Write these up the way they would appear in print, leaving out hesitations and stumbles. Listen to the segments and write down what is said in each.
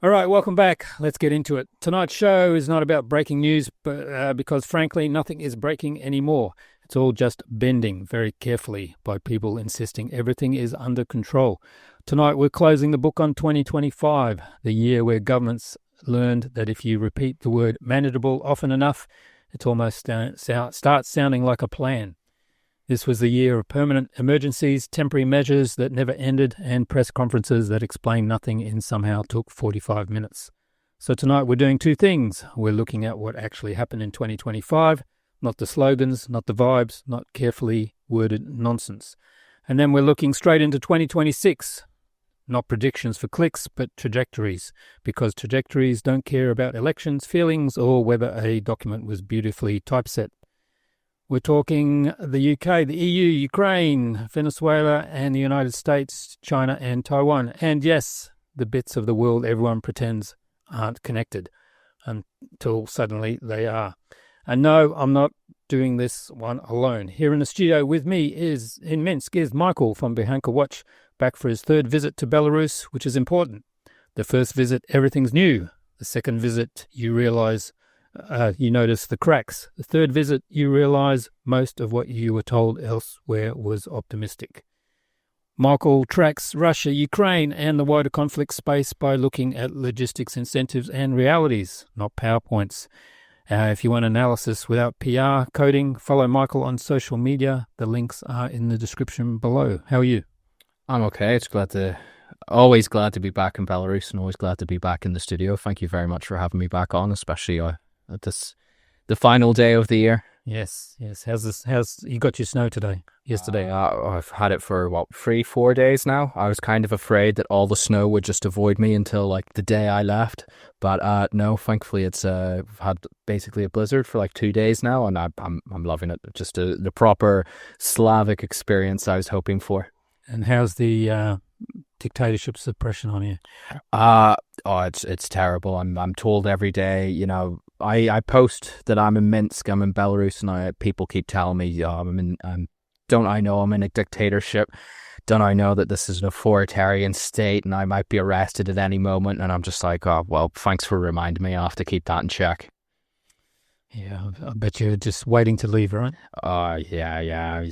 All right, welcome back. Let's get into it. Tonight's show is not about breaking news, but because frankly, nothing is breaking anymore. It's all just bending very carefully by people insisting everything is under control. Tonight, we're closing the book on 2025, the year where governments learned that if you repeat the word manageable often enough, it almost starts sounding like a plan. This was the year of permanent emergencies, temporary measures that never ended, and press conferences that explained nothing and somehow took 45 minutes. So tonight we're doing two things. We're looking at what actually happened in 2025, not the slogans, not the vibes, not carefully worded nonsense. And then we're looking straight into 2026, not predictions for clicks, but trajectories, because trajectories don't care about elections, feelings, or whether a document was beautifully typeset. We're talking the UK, the EU, Ukraine, Venezuela, and the United States, China, and Taiwan. And yes, the bits of the world everyone pretends aren't connected until suddenly they are. And no, I'm not doing this one alone. Here in the studio with me in Minsk is Michael from Buhanka Watch, back for his third visit to Belarus, which is important. The first visit, everything's new. The second visit, you realize you notice the cracks. The third visit, you realize most of what you were told elsewhere was optimistic. Michael tracks Russia, Ukraine, and the wider conflict space by looking at logistics, incentives, and realities, not PowerPoints. If you want analysis without PR coding, follow Michael on social media. The links are in the description below. How are you? I'm okay. Always glad to be back in Belarus and always glad to be back in the studio. Thank you very much for having me back on, especially at the final day of the year. Yes. How's you got your snow yesterday? I've had it for 3-4 days now. I was kind of afraid that all the snow would just avoid me until like the day I left, but no, thankfully it's had basically a blizzard for like 2 days now, and I'm loving it. Just the proper Slavic experience I was hoping for. And how's the dictatorship suppression on you? It's terrible. I'm told every day, I post that I'm in Minsk, I'm in Belarus, and people keep telling me, don't I know I'm in a dictatorship? Don't I know that this is an authoritarian state and I might be arrested at any moment? And I'm just like, oh, well, thanks for reminding me. I'll have to keep that in check. Yeah, I bet you're just waiting to leave, right? Yeah.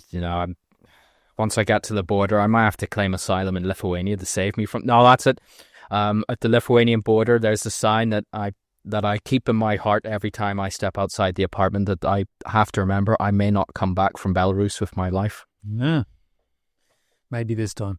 Once I get to the border, I might have to claim asylum in Lithuania to save me from... No, that's it. At the Lithuanian border, there's a sign that I keep in my heart every time I step outside the apartment, that I have to remember I may not come back from Belarus with my life. Yeah. Maybe this time.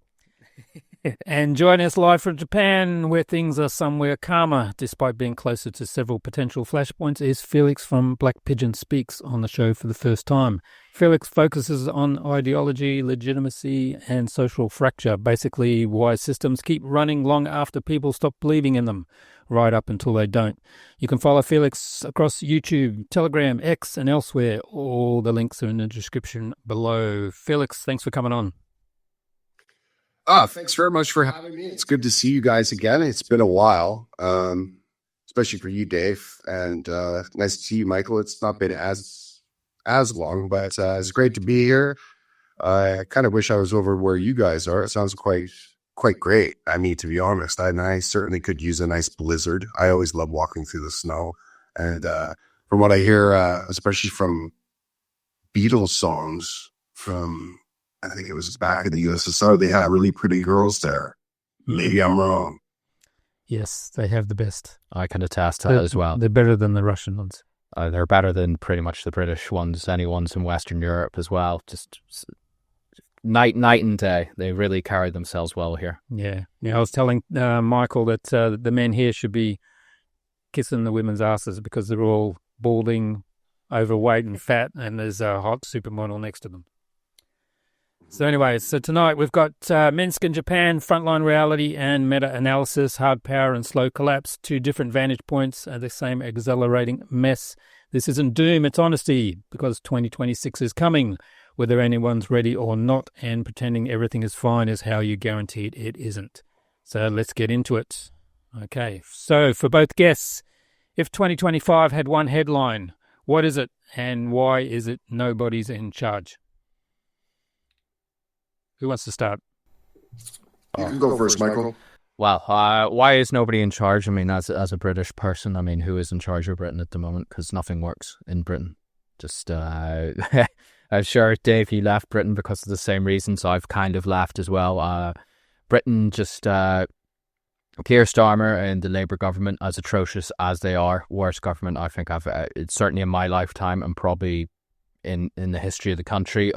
And joining us live from Japan, where things are somewhere calmer, despite being closer to several potential flashpoints, is Felix from Pigeon Speaks on the show for the first time. Felix focuses on ideology, legitimacy, and social fracture, basically why systems keep running long after people stop believing in them, right up until they don't. You can follow Felix across YouTube, Telegram, X, and elsewhere. All the links are in the description below. Felix, thanks for coming on. Thanks very much for having me. It's good to see you guys again. It's been a while, especially for you, Dave, and nice to see you, Michael. It's not been as long, but it's great to be here. I kind of wish I was over where you guys are. It sounds quite great. I mean, to be honest, I certainly could use a nice blizzard. I always love walking through the snow, and from what I hear, especially from Beatles songs from, I think it was back in the USSR, they had really pretty girls there. Maybe I'm wrong. Yes, they have the best. I can attest to that as well. They're better than the Russian ones. They're better than pretty much the British ones, any ones in Western Europe as well. Just night and day. They really carry themselves well here. Yeah. I was telling Michael that the men here should be kissing the women's asses because they're all balding, overweight and fat, and there's a hot supermodel next to them. So anyway, tonight we've got Minsk and Japan, frontline reality and meta-analysis, hard power and slow collapse, two different vantage points, the same exhilarating mess. This isn't doom, it's honesty, because 2026 is coming, whether anyone's ready or not, and pretending everything is fine is how you guaranteed it isn't. So let's get into it. Okay, so for both guests, if 2025 had one headline, what is it and why is it nobody's in charge? Who wants to start? You can go first, Michael. Well, why is nobody in charge? I mean, as a British person, I mean, who is in charge of Britain at the moment? Because nothing works in Britain. Just, I'm sure, Dave, you left Britain because of the same reasons. I've kind of left as well. Britain just, Keir Starmer and the Labour government, as atrocious as they are, worst government I think it's certainly in my lifetime and probably in the history of the country.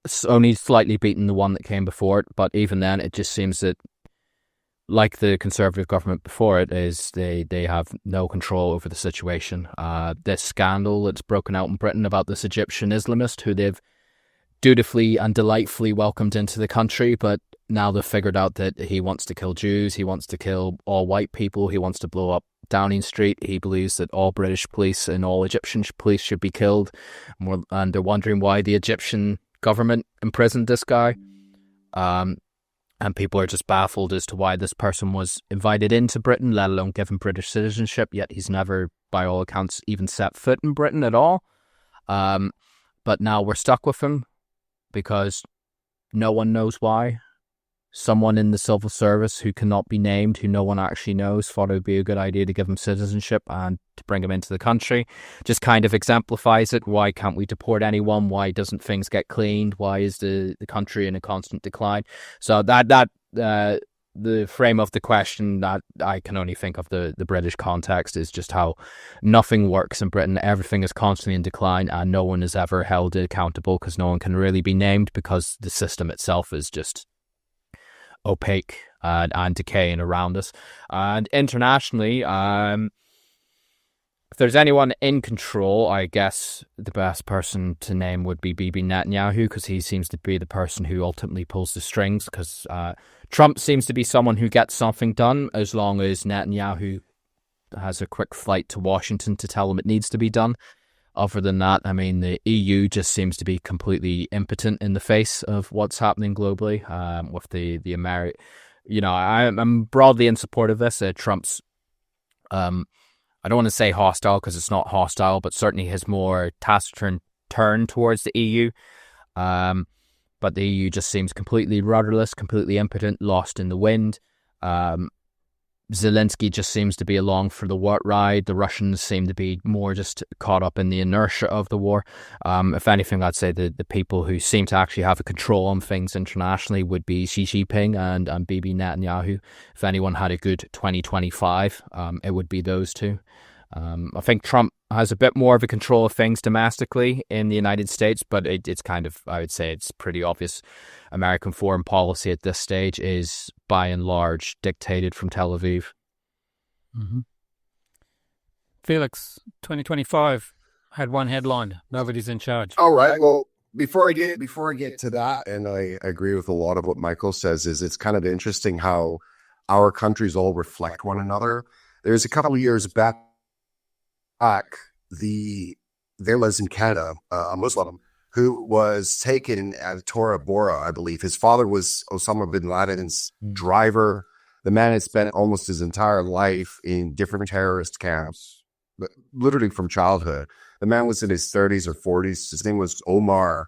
It's only slightly beaten the one that came before it, but even then, it just seems that, like the Conservative government before it, is they have no control over the situation. This scandal that's broken out in Britain about this Egyptian Islamist who they've dutifully and delightfully welcomed into the country, but now they've figured out that he wants to kill Jews, he wants to kill all white people, he wants to blow up Downing Street, he believes that all British police and all Egyptian police should be killed, and they're wondering why the Egyptian government imprisoned this guy. And people are just baffled as to why this person was invited into Britain, let alone given British citizenship, yet he's never, by all accounts, even set foot in Britain at all. But now we're stuck with him because no one knows why. Someone in the civil service who cannot be named, who no one actually knows, thought it would be a good idea to give him citizenship and to bring him into the country. Just kind of exemplifies it. Why can't we deport anyone? Why doesn't things get cleaned? Why is the country in a constant decline? So the frame of the question that I can only think of the British context is just how nothing works in Britain. Everything is constantly in decline and no one is ever held accountable because no one can really be named because the system itself is just opaque and decaying around us. And internationally, if there's anyone in control, I guess the best person to name would be Bibi Netanyahu, because he seems to be the person who ultimately pulls the strings, because Trump seems to be someone who gets something done as long as Netanyahu has a quick flight to Washington to tell him it needs to be done. Other than that, I mean, the EU just seems to be completely impotent in the face of what's happening globally. With the I'm broadly in support of this. Trump's, I don't want to say hostile because it's not hostile, but certainly his more taciturn turn towards the EU. But the EU just seems completely rudderless, completely impotent, lost in the wind. Zelensky just seems to be along for the ride. The Russians seem to be more just caught up in the inertia of the war. If anything, I'd say the people who seem to actually have a control on things internationally would be Xi Jinping and Bibi Netanyahu. If anyone had a good 2025, it would be those two. I think Trump has a bit more of a control of things domestically in the United States, but it's kind of, I would say it's pretty obvious. American foreign policy at this stage is, by and large, dictated from Tel Aviv. Mm-hmm. Felix, 2025 had one headline: nobody's in charge. All right. Well, before I get to that, and I agree with a lot of what Michael says, is it's kind of interesting how our countries all reflect one another. There's a couple of years back, there was in Canada a Muslim who was taken at Tora Bora, I believe. His father was Osama bin Laden's driver. The man had spent almost his entire life in different terrorist camps, but literally from childhood. The man was in his 30s or 40s. His name was Omar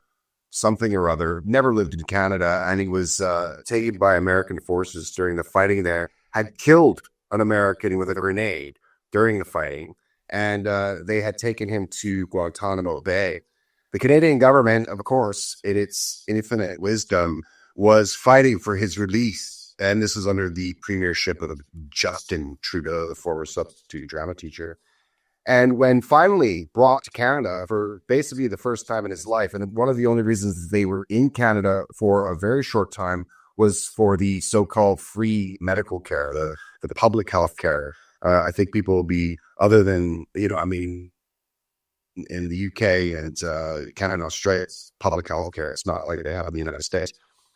something or other, never lived in Canada, and he was taken by American forces during the fighting there, had killed an American with a grenade during the fighting, and they had taken him to Guantanamo Bay. The Canadian government, of course, in its infinite wisdom, was fighting for his release. And this was under the premiership of Justin Trudeau, the former substitute drama teacher. And when finally brought to Canada for basically the first time in his life, and one of the only reasons they were in Canada for a very short time was for the so-called free medical care, the public health care. I think people will be, other than, in the UK and Canada and Australia, it's public health care. It's not like they have in the United States.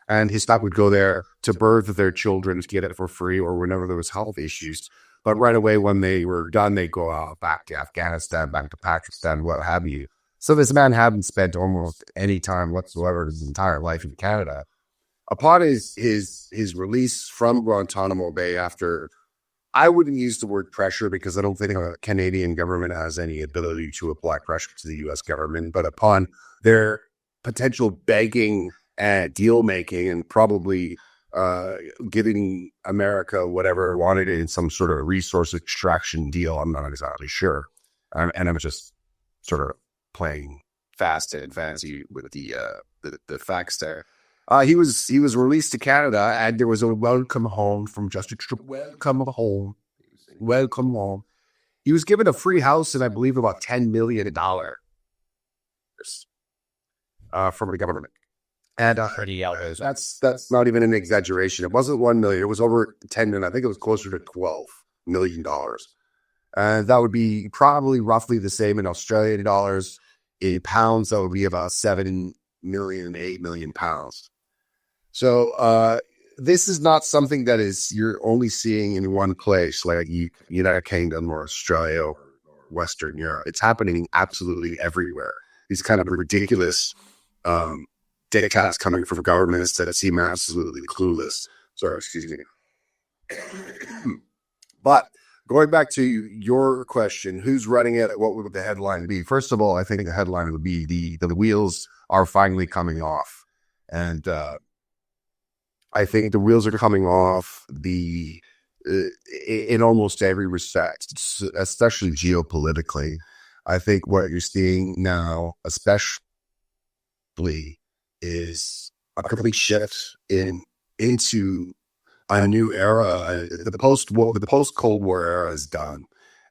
And his staff would go there to birth their children to get it for free or whenever there was health issues. But right away, when they were done, they go out back to Afghanistan, back to Pakistan, what have you. So this man hadn't spent almost any time whatsoever his entire life in Canada. Upon his release from Guantanamo Bay after, I wouldn't use the word pressure because I don't think the Canadian government has any ability to apply pressure to the U.S. government. But upon their potential begging and deal making and probably giving America whatever it wanted in some sort of resource extraction deal. I'm not exactly sure. And I'm just sort of playing fast and fancy with the facts there. He was released to Canada, and there was a welcome home from Justice Trudeau. Welcome home. He was given a free house and I believe about $10 million from the government. And Pretty outrageous. that's not even an exaggeration. It wasn't 1 million. It was over 10, and I think it was closer to $12 million. And that would be probably roughly the same in Australian dollars. In pounds, that would be about 7 million, 8 million pounds. So this is not something that you're only seeing in one place, like United Kingdom or Australia or Western Europe. It's happening absolutely everywhere. These kind of ridiculous dictats coming from governments that seem absolutely clueless. Sorry, excuse me. But going back to your question, who's running it? What would the headline be? First of all, I think the headline would be the wheels are finally coming off. And I think the wheels are coming off in almost every respect, especially geopolitically. I think what you're seeing now, especially, is a complete shift into a new era. The post-Cold War era is done,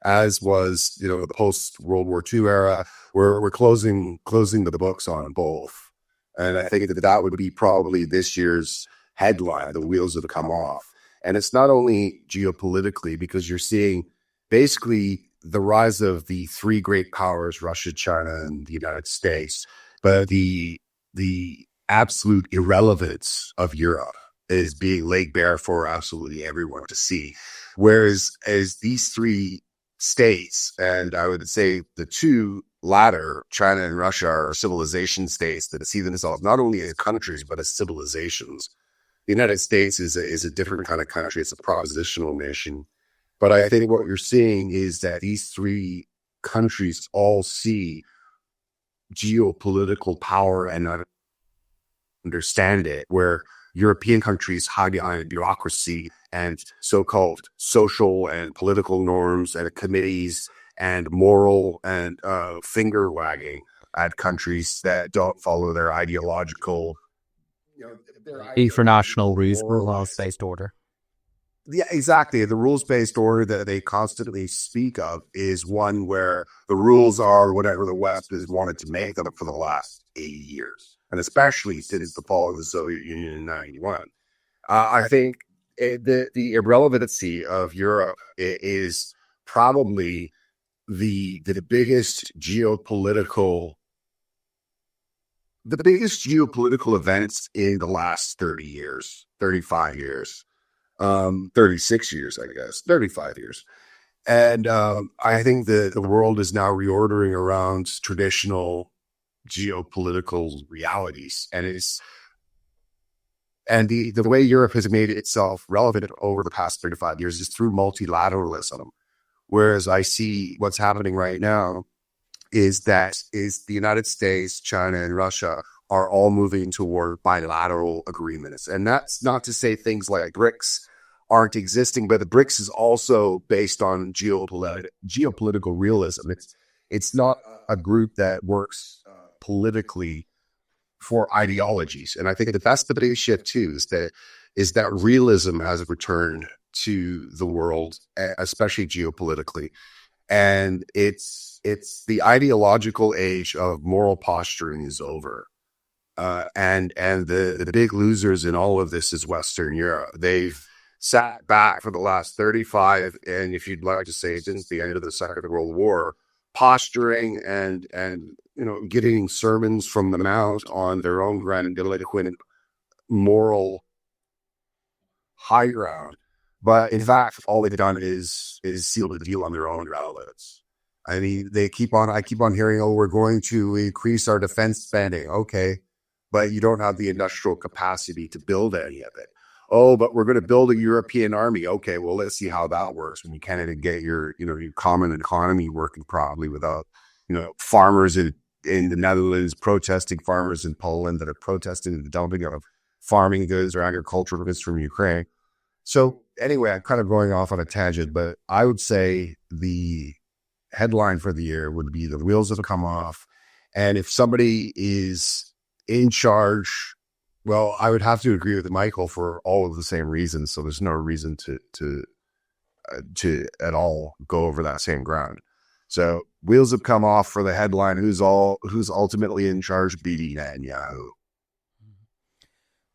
as was the post-World War II era. We're closing the books on both, and I think that would be probably this year's headline: the wheels have come off. And it's not only geopolitically, because you're seeing basically the rise of the three great powers, Russia, China, and the United States, but the absolute irrelevance of Europe is being laid bare for absolutely everyone to see. Whereas as these three states, and I would say the two latter, China and Russia, are civilization states that see themselves not only as countries, but as civilizations. The United States is a different kind of country. It's a propositional nation. But I think what you're seeing is that these three countries all see geopolitical power and understand it, where European countries hide behind bureaucracy and so-called social and political norms and committees and moral and finger wagging at countries that don't follow their ideological, international rules-based order. Yeah, exactly. The rules-based order that they constantly speak of is one where the rules are whatever the West has wanted to make them for the last 80 years, and especially since the fall of the Soviet Union in 91. I think the irrelevancy of Europe is probably the biggest geopolitical events in the last 30 years, 35 years. 36 years, I guess, 35 years. And I think that the world is now reordering around traditional geopolitical realities. And the way Europe has made itself relevant over the past 35 years is through multilateralism. Whereas I see what's happening right now is the United States, China, and Russia are all moving toward bilateral agreements. And that's not to say things like BRICS aren't existing, but the BRICS is also based on geopolitical realism. It's not a group that works politically for ideologies. And I think that that's the big shift too, is that realism has returned to the world, especially geopolitically. And it's the ideological age of moral posturing is over. And the big losers in all of this is Western Europe. They've sat back for the last 35, and if you'd like to say since the end of the Second World War, posturing and getting sermons from the mount on their own grandiloquent moral high ground. But in fact, all they've done is seal the deal on their own outlets. I mean, I keep on hearing, we're going to increase our defense spending. Okay. But you don't have the industrial capacity to build any of it. Oh, but we're going to build a European army. Okay, well, let's see how that works when you can't even get your common economy working properly without, farmers in the Netherlands protesting farmers in Poland that are protesting the dumping of farming goods or agricultural goods from Ukraine. So anyway, I'm kind of going off on a tangent, but I would say the headline for the year would be the wheels have come off. And if somebody is in charge, well, I would have to agree with Michael for all of the same reasons. So there's no reason to at all go over that same ground. So wheels have come off for the headline. Who's ultimately in charge? BD Netanyahu.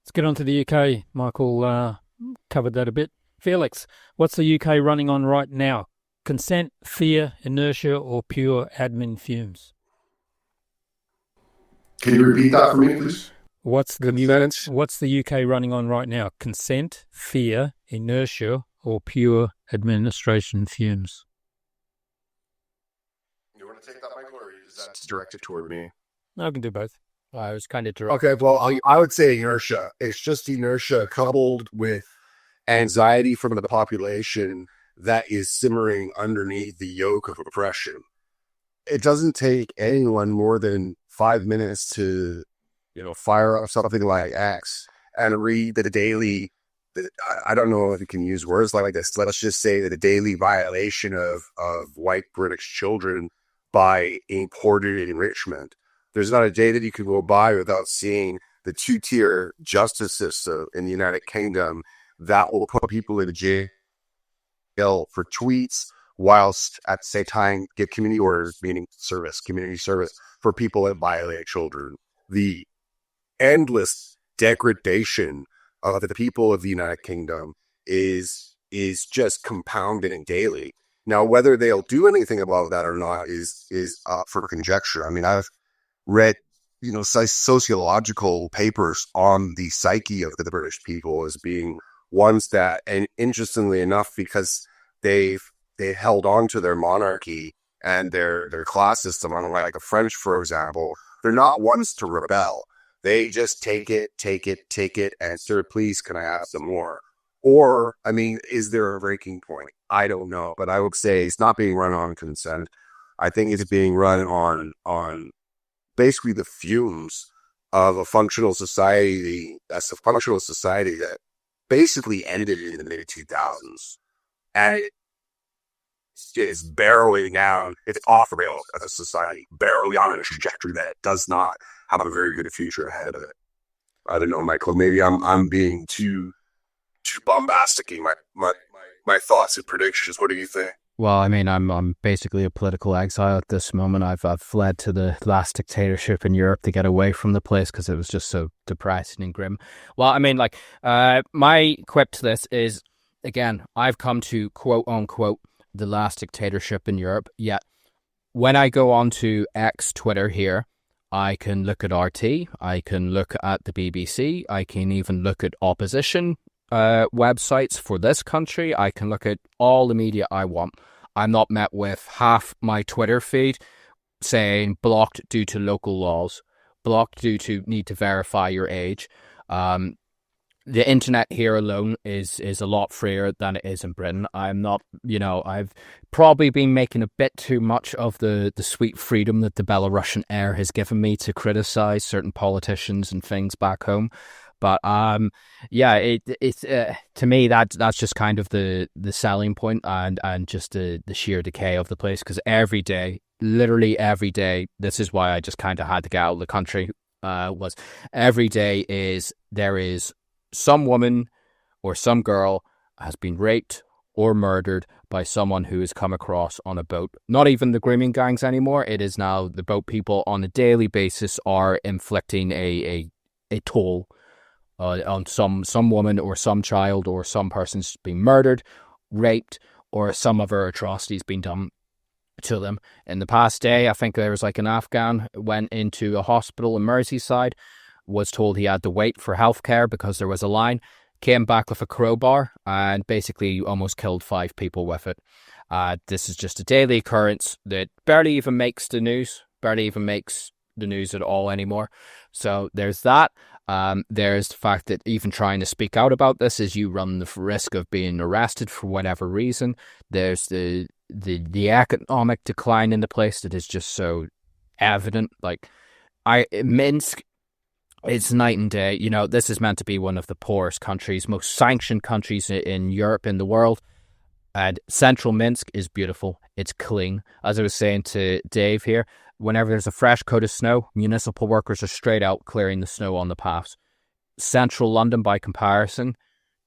Let's get on to the UK. Michael covered that a bit. Felix, what's the UK running on right now? Consent, fear, inertia, or pure admin fumes? Can you repeat that for me, please? What's the UK running on right now? Consent, fear, inertia, or pure administration fumes? You want to take that, Michael, or is that directed toward me? No, I can do both. I was kind of direct. Okay, well, I would say inertia. It's just inertia coupled with anxiety from the population that is simmering underneath the yoke of oppression. It doesn't take anyone more than 5 minutes to, fire up something like X and read the daily. I don't know if you can use words like this. Let's just say that a daily violation of white British children by imported enrichment. There's not a day that you can go by without seeing the two-tier justice system in the United Kingdom that will put people in jail for tweets, whilst at the same time give community orders, meaning community service for people that violate children. The endless degradation of the people of the United Kingdom is just compounding daily. Now, whether they'll do anything about that or not is up for conjecture. I mean, I've read, sociological papers on the psyche of the British people as being ones that, and interestingly enough, because they held on to their monarchy and their class system, unlike the French, for example, they're not ones to rebel. They just take it, and sir, please, can I have some more? Or, I mean, is there a breaking point? I don't know, but I would say it's not being run on consent. I think it's being run on basically the fumes of a functional society. That's a functional society that basically ended in the mid-2000s. And it's barreling down. It's off the rails as a society, barreling on a trajectory that does not have a very good future ahead of it. I don't know, Michael. Maybe I'm being too bombastic in my thoughts and predictions. What do you think? Well, I mean, I'm basically a political exile at this moment. I've fled to the last dictatorship in Europe to get away from the place because it was just so depressing and grim. Well, I mean, my quip to this is, again, I've come to quote unquote the last dictatorship in Europe. Yet when I go on to X Twitter here, I can look at RT, I can look at the BBC, I can even look at opposition websites for this country. I can look at all the media I want. I'm not met with half my Twitter feed saying blocked due to local laws, blocked due to need to verify your age. The internet here alone is a lot freer than it is in Britain. I'm not, I've probably been making a bit too much of the sweet freedom that the Belarusian air has given me to criticize certain politicians and things back home. But it's to me that's just kind of the selling point and just the sheer decay of the place, because every day, literally every day, this is why I just kind of had to get out of the country. Was every day there is some woman or some girl has been raped or murdered by someone who has come across on a boat. Not even the grooming gangs anymore. It is now the boat people on a daily basis are inflicting a toll on some woman or some child or some person's been murdered, raped, or some other atrocities being done to them. In the past day, I think there was an Afghan went into a hospital in Merseyside, was told he had to wait for healthcare because there was a line, came back with a crowbar and basically almost killed 5 people with it. This is just a daily occurrence that barely even makes the news at all anymore. So there's that. There's the fact that even trying to speak out about this is you run the risk of being arrested for whatever reason. There's the economic decline in the place that is just so evident. Minsk, It's night and day. You know, this is meant to be one of the poorest countries, most sanctioned countries in Europe, in the world. And central Minsk is beautiful. It's clean. As I was saying to Dave here, whenever there's a fresh coat of snow, municipal workers are straight out clearing the snow on the paths. Central London, by comparison,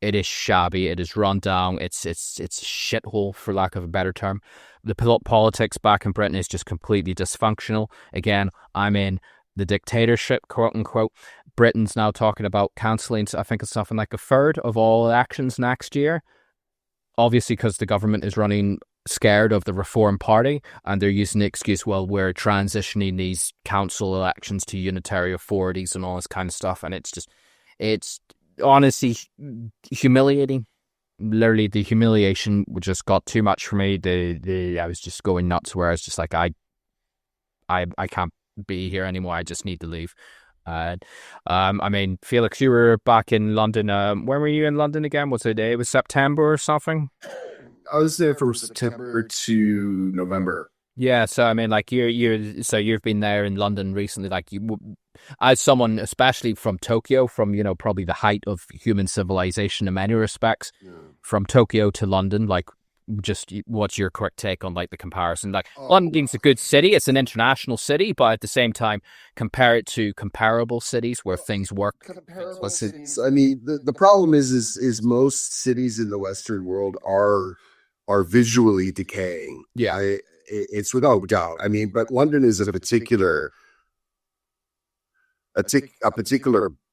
it is shabby. It is run down. It's a shithole, for lack of a better term. The politics back in Britain is just completely dysfunctional. Again, I'm in the dictatorship, quote unquote. Britain's now talking about cancelling, I think it's something like a third of all elections next year. Obviously, because the government is running scared of the Reform Party, and they're using the excuse, well, we're transitioning these council elections to unitary authorities and all this kind of stuff. And it's honestly humiliating. Literally, the humiliation just got too much for me. I was just going nuts, where I was just like, I can't be here anymore. I just need to leave. I mean, Felix, you were back in London. When were you in London again? It was September or something? I was there from September to November. Yeah, so I mean, like you've been there in London recently. Like you, as someone, especially from Tokyo, from probably the height of human civilization in many respects, from Tokyo to London, like. Just what's your quick take on like the comparison? Like London's a good city, it's an international city, but at the same time, compare it to comparable cities where things work. Cities. I mean, the problem is most cities in the Western world are visually decaying. Yeah, it's without doubt. I mean, but London is a particular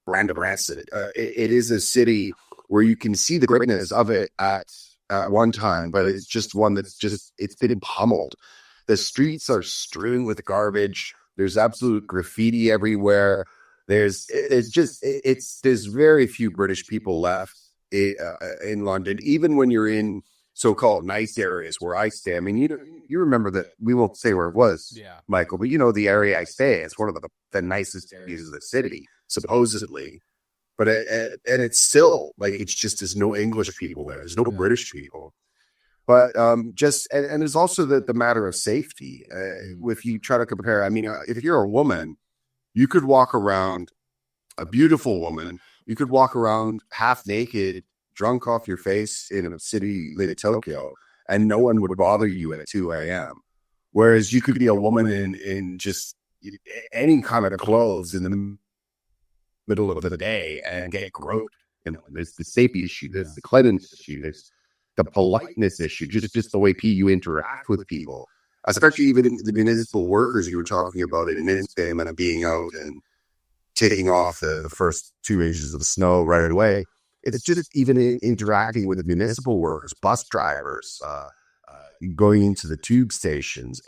brand of acid. It is a city where you can see the greatness of it at one time, but it's just one that's it's been pummeled. The streets are strewn with garbage. There's absolute graffiti everywhere. There's very few British people left in London, even when you're in so-called nice areas where I stay. I mean, you remember that, we won't say where it was, Michael, but the area I stay, it's one of the nicest areas of the city, supposedly. But and it's still like, it's just, there's no English people there. There's no British people. But and there's also the matter of safety. If you try to compare, I mean, if you're a woman, you could walk around, a beautiful woman, you could walk around half naked, drunk off your face in a city like Tokyo, and no one would bother you at 2 a.m. Whereas you could be a woman in just any kind of clothes in the middle of the day and get groped. There's the safety issue, there's the cleanliness issue, there's the politeness issue, just the way you interact with people, especially even the municipal workers you were talking about in Minsk, and being out and taking off the first 2 inches of snow right away. It's just even interacting with the municipal workers, bus drivers, going into the tube stations,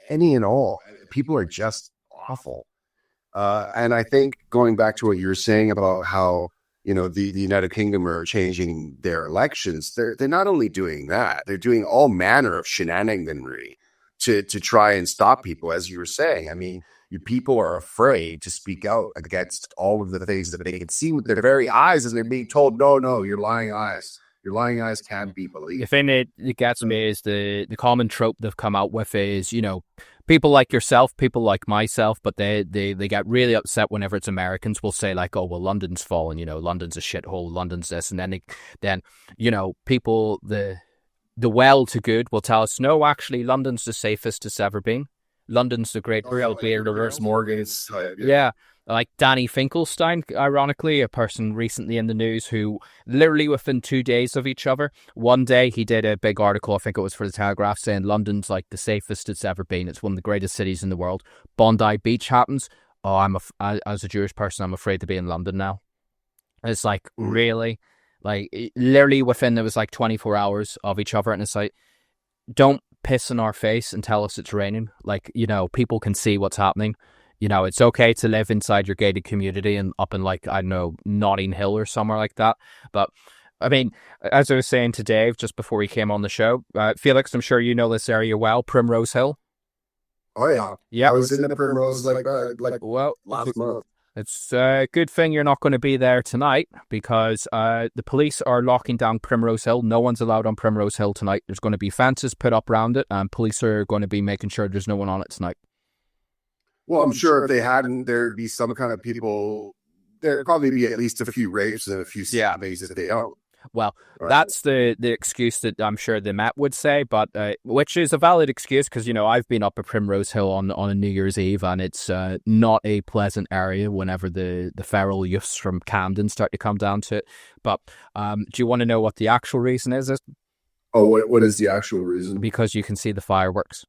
any and all. People are just awful. And I think, going back to what you were saying about how, the United Kingdom are changing their elections, they're not only doing that, they're doing all manner of shenaniganry to try and stop people, as you were saying. I mean, people are afraid to speak out against all of the things that they can see with their very eyes, as they're being told, no, you're lying eyes. Your lying eyes can't be believed. The thing that gets me is the common trope they've come out with is, people like yourself, people like myself, but they get really upset whenever it's Americans will say like, oh, well, London's fallen, London's a shithole, London's this. And then people, the well to good will tell us, no, actually, London's the safest it's ever been. London's the great real beer. Reverse Morgan's. Yeah. Like Danny Finkelstein, ironically, a person recently in the news who literally within 2 days of each other, one day he did a big article, I think it was for the Telegraph, saying London's like the safest it's ever been. It's one of the greatest cities in the world. Bondi Beach happens. Oh, as a Jewish person, I'm afraid to be in London now. It's like, really? Like, literally within, it was like 24 hours of each other. And it's like, don't piss in our face and tell us it's raining. Like, people can see what's happening. It's okay to live inside your gated community and up in, like, I don't know, Notting Hill or somewhere like that. But, I mean, as I was saying to Dave just before he came on the show, Felix, I'm sure you know this area well, Primrose Hill. Oh, yeah. Yeah. I was in the Primrose like last month. It's a good thing you're not going to be there tonight, because the police are locking down Primrose Hill. No one's allowed on Primrose Hill tonight. There's going to be fences put up around it, and police are going to be making sure there's no one on it tonight. Well, I'm sure if they hadn't, there'd be some kind of people There'd probably be at least a few rapes and a few stabbings a day. Well, Right. that's the excuse that I'm sure the Met would say, but which is a valid excuse because, I've been up at Primrose Hill on a New Year's Eve, and it's not a pleasant area whenever the feral youths from Camden start to come down to it. But do you want to know what the actual reason is? Oh, what is the actual reason? Because you can see the fireworks.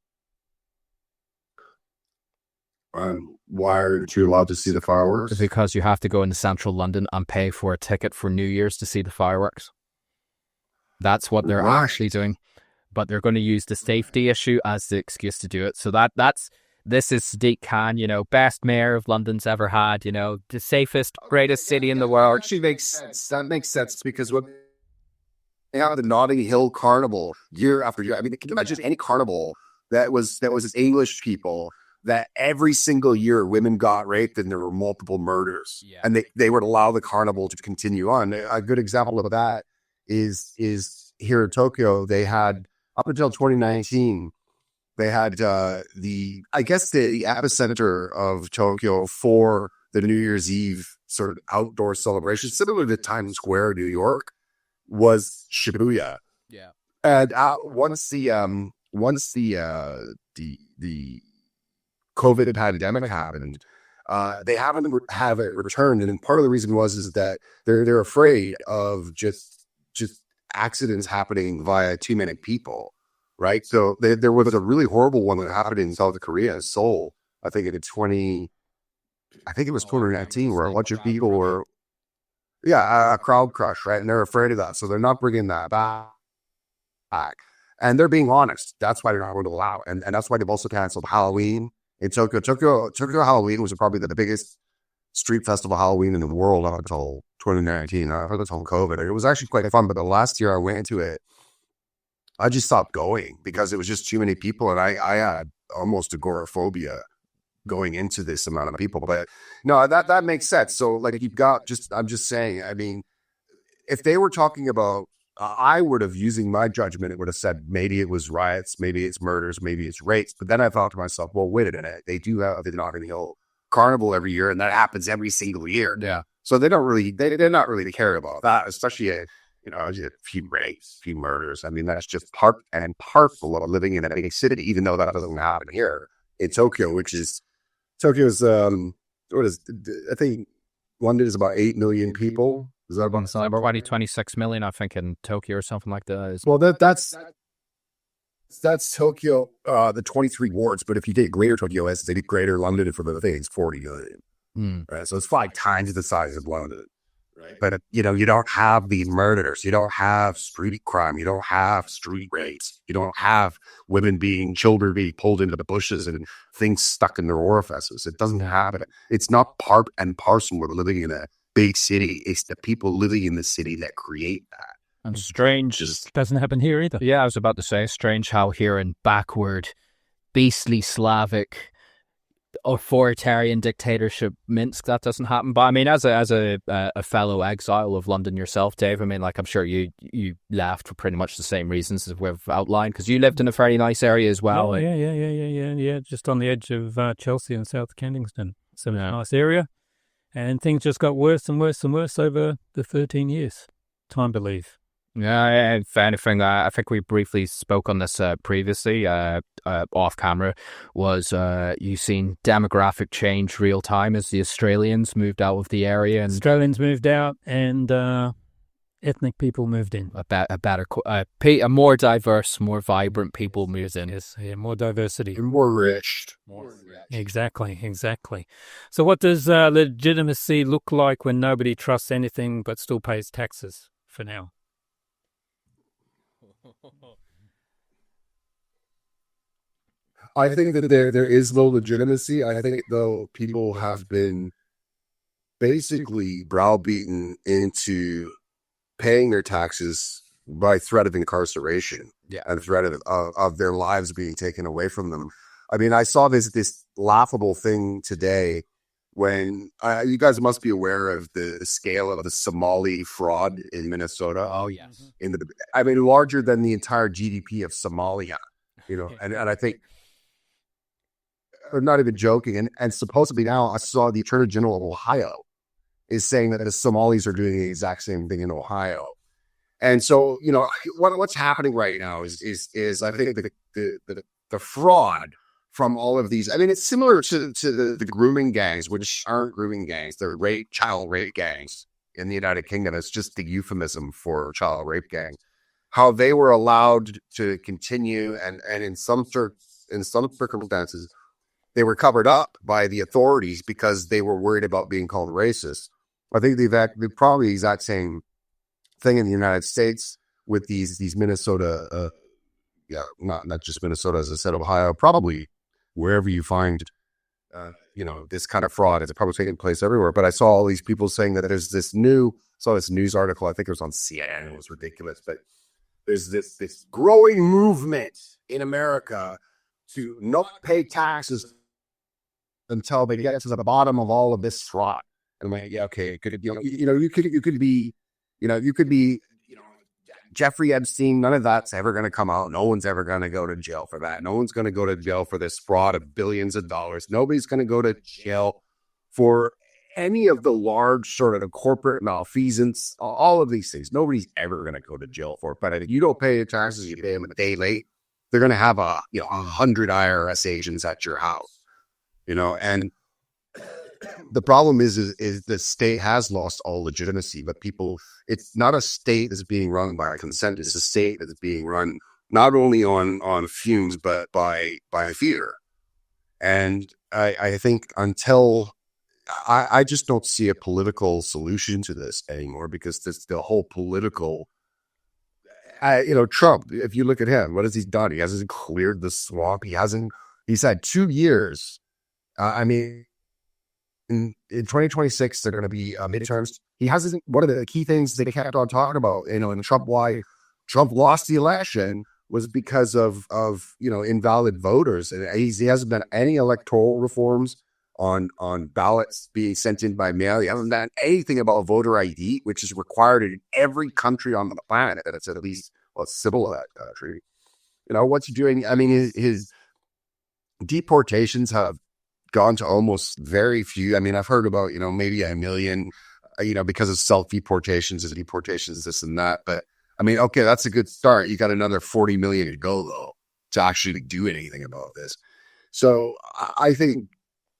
Why aren't you allowed to see the fireworks? Because you have to go into central London and pay for a ticket for New Year's to see the fireworks. That's what they're actually doing. But they're going to use the safety issue as the excuse to do it. So this is Sadiq Khan, best mayor of London's ever had, the safest, greatest city in the world. Actually makes sense. That makes sense because when they have the Notting Hill Carnival year after year, I mean, can you imagine any carnival that was English people, that every single year women got raped and there were multiple murders, and they would allow the carnival to continue on. A good example of that is here in Tokyo. They had, up until 2019, they had the epicenter of Tokyo for the New Year's Eve sort of outdoor celebration, similar to Times Square, New York, was Shibuya. Yeah. And once the COVID pandemic happened, they haven't have it returned, and part of the reason is that they're afraid of just accidents happening via too many people, right? So there was a really horrible one that happened in South Korea, Seoul. I think it was 2019, where a bunch of people were, a crowd crush, right? And they're afraid of that, so they're not bringing that back. And they're being honest. That's why they're not going to allow it. And that's why they've also canceled Halloween in Tokyo. Tokyo Halloween was probably the biggest street festival Halloween in the world up until 2019. I heard until COVID. It was actually quite fun, but the last year I went to it, I just stopped going because it was just too many people, and I had almost agoraphobia going into this amount of people. But no, that makes sense. So like, I'm just saying, I mean, if they were talking about, I would have, using my judgment, it would have said maybe it was riots, maybe it's murders, maybe it's rapes. But then I thought to myself, well, wait a minute, they do have the Notting Hill Carnival every year, and that happens every single year. Yeah. So they're not really care about that, especially a few rapes, a few murders. I mean, that's just part and parcel of living in a big city, even though that doesn't happen here in Tokyo, Tokyo's I think London is about 8 million people. Is that about the number? 26 million, I think, in Tokyo or something like that. Well, that's Tokyo, the 23 wards. But if you take Greater Tokyo as they did Greater London for the thing, it's 40 million. Right? So it's 5 times the size of London. Right. But you don't have these murders, you don't have street crime, you don't have street rapes, you don't have children being pulled into the bushes and things stuck in their orifices. It doesn't happen. It's not part and parcel of living in a big city. It's the people living in the city that create that. And strange, doesn't happen here either. Yeah, I was about to say, strange how here in backward, beastly Slavic, authoritarian dictatorship Minsk, that doesn't happen. But I mean, as a fellow exile of London yourself, Dave, I mean, like, I'm sure you left for pretty much the same reasons as we've outlined, because you lived in a very nice area as well. Oh, yeah, just on the edge of Chelsea and South Kensington. So it's a nice area, and things just got worse and worse and worse over the 13 years. Time to leave. Yeah, if anything, I think we briefly spoke on this previously, off camera, was you've seen demographic change real time as the Australians moved out of the area. And Australians moved out, and ethnic people moved in. A more diverse, more vibrant people moved in. Yes, yeah, more diversity. And more rich. Exactly. So what does legitimacy look like when nobody trusts anything but still pays taxes for now? I think that there is no legitimacy. I think, though, people have been basically browbeaten into paying their taxes by threat of incarceration, and threat of their lives being taken away from them. I mean, I saw this laughable thing today when you guys must be aware of the scale of the Somali fraud in Minnesota. Oh, yes. Larger than the entire GDP of Somalia, and I think, I'm not even joking. And supposedly now I saw the Attorney General of Ohio is saying that the Somalis are doing the exact same thing in Ohio. And so, what's happening right now is I think the fraud from all of these. I mean, it's similar to the grooming gangs, which aren't grooming gangs. They're child rape gangs in the United Kingdom. It's just the euphemism for child rape gangs. How they were allowed to continue, and in some circumstances, they were covered up by the authorities because they were worried about being called racist. I think they've probably the exact same thing in the United States with these Minnesota, not just Minnesota, as I said, Ohio, probably wherever you find, this kind of fraud. It's probably taking place everywhere. But I saw all these people saying that there's this news article. I think it was on CNN. It was ridiculous, but there's this growing movement in America to not pay taxes until they get to the bottom of all of this fraud. And I'm like, yeah, okay, you could be Jeffrey Epstein. None of that's ever going to come out. No one's ever going to go to jail for that. No one's going to go to jail for this fraud of billions of dollars. Nobody's going to go to jail for any of the large sort of corporate malfeasance, all of these things. Nobody's ever going to go to jail for it. But if you don't pay your taxes, you pay them a day late, they're going to have 100 IRS agents at your house, and the problem is the state has lost all legitimacy, but it's not a state that's being run by consent. It's a state that's being run not only on fumes, but by fear. And I think until I just don't see a political solution to this anymore, because the whole political, Trump, if you look at him, what has he done? He hasn't cleared the swamp. He's had 2 years. In 2026, they're going to be midterms. He hasn't. One of the key things that they kept on talking about, and why Trump lost the election was because of invalid voters, and he hasn't done any electoral reforms on ballots being sent in by mail. He hasn't done anything about voter ID, which is required in every country on the planet, and it's at least civil that country. What's he doing? I mean, his deportations have gone to almost very few. I mean, I've heard about, maybe 1 million, because of self-deportations and deportations, this and that. But I mean, okay, that's a good start. You got another 40 million to go, though, to actually do anything about this. So I think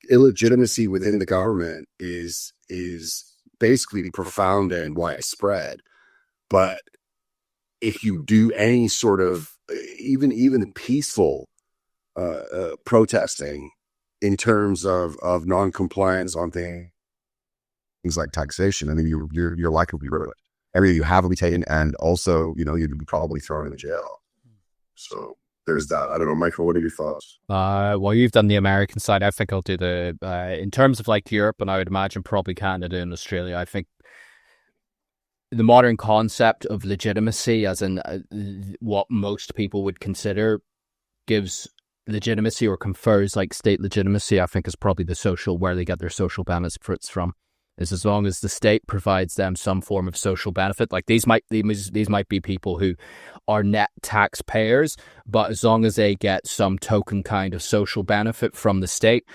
illegitimacy within the government is basically profound and widespread. But if you do any sort of even peaceful protesting in terms of non-compliance on things like taxation, I mean, you're likely to be ruined. You have to be taken, and also, you'd be probably thrown in jail. So there's that. I don't know, Michael, what are your thoughts? Well, you've done the American side. I think I'll do in terms of like Europe, and I would imagine probably Canada and Australia. I think the modern concept of legitimacy, as in what most people would consider gives legitimacy or confers like state legitimacy, I think is probably where they get their social benefits from. Is as long as the state provides them some form of social benefit. Like these might be people who are net taxpayers, but as long as they get some token kind of social benefit from the state,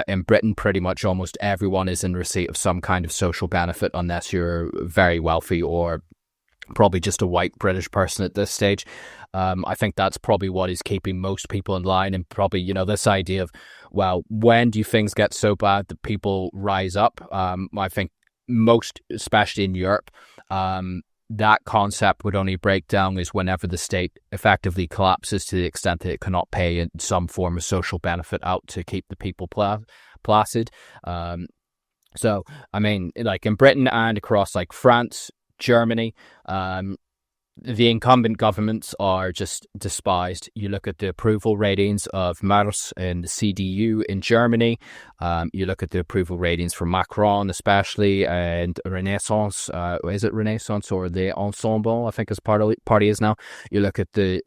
in Britain, pretty much almost everyone is in receipt of some kind of social benefit, unless you're very wealthy or probably just a white British person at this stage. I think that's probably what is keeping most people in line, and probably, this idea of, well, when do things get so bad that people rise up? I think most, especially in Europe, that concept would only break down is whenever the state effectively collapses to the extent that it cannot pay some form of social benefit out to keep the people placid. So, I mean, like in Britain and across like France, Germany, the incumbent governments are just despised. You look at the approval ratings of Merz and the CDU in Germany. You look at the approval ratings for Macron, especially, and Renaissance. Is it Renaissance or the Ensemble? I think his party is now. You look at the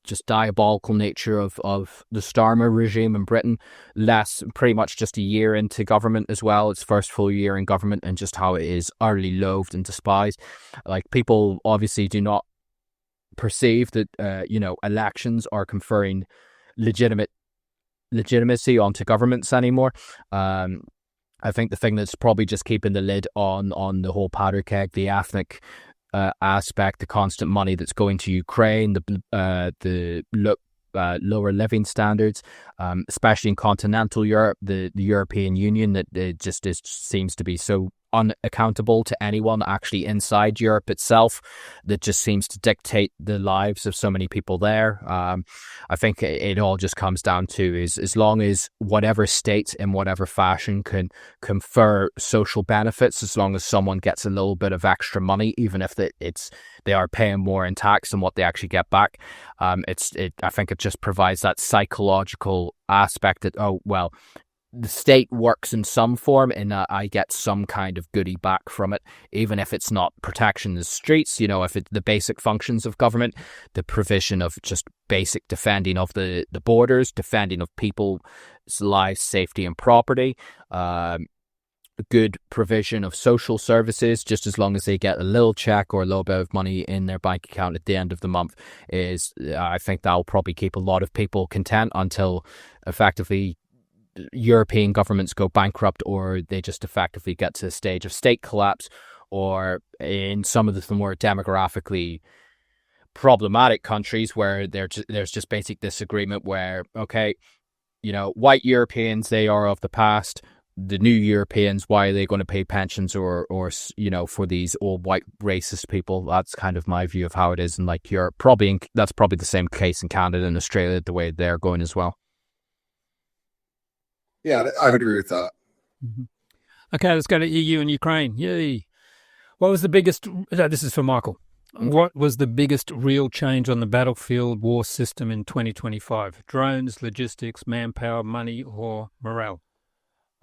just diabolical nature of the Starmer regime in Britain, pretty much just a year into government as well, its first full year in government, and just how it is utterly loathed and despised. Like, people obviously do not perceive that, elections are conferring legitimacy onto governments anymore. I think the thing that's probably just keeping the lid on the whole powder keg, the ethnic aspect, the constant money that's going to Ukraine, the lower living standards, especially in continental Europe, the European Union, that it just seems to be so unaccountable to anyone actually inside Europe itself, that just seems to dictate the lives of so many people there. I think it all just comes down to is as long as whatever state in whatever fashion can confer social benefits, as long as someone gets a little bit of extra money, even if they are paying more in tax than what they actually get back, I think it just provides that psychological aspect that, oh well, the state works in some form and I get some kind of goodie back from it, even if it's not protection in the streets, if it's the basic functions of government, the provision of just basic defending of the borders, defending of people's lives, safety and property, good provision of social services, just as long as they get a little check or a little bit of money in their bank account at the end of the month, I think that'll probably keep a lot of people content until effectively European governments go bankrupt, or they just effectively get to a stage of state collapse, or in some of the more demographically problematic countries where there's just basic disagreement where, okay, white Europeans, they are of the past. The new Europeans, why are they going to pay pensions or for these old white racist people? That's kind of my view of how it is in like Europe. That's probably the same case in Canada and Australia, the way they're going as well. Yeah, I would agree with that. Mm-hmm. Okay, let's go to EU and Ukraine. Yay. What was the biggest... this is for Michael. What was the biggest real change on the battlefield war system in 2025? Drones, logistics, manpower, money, or morale?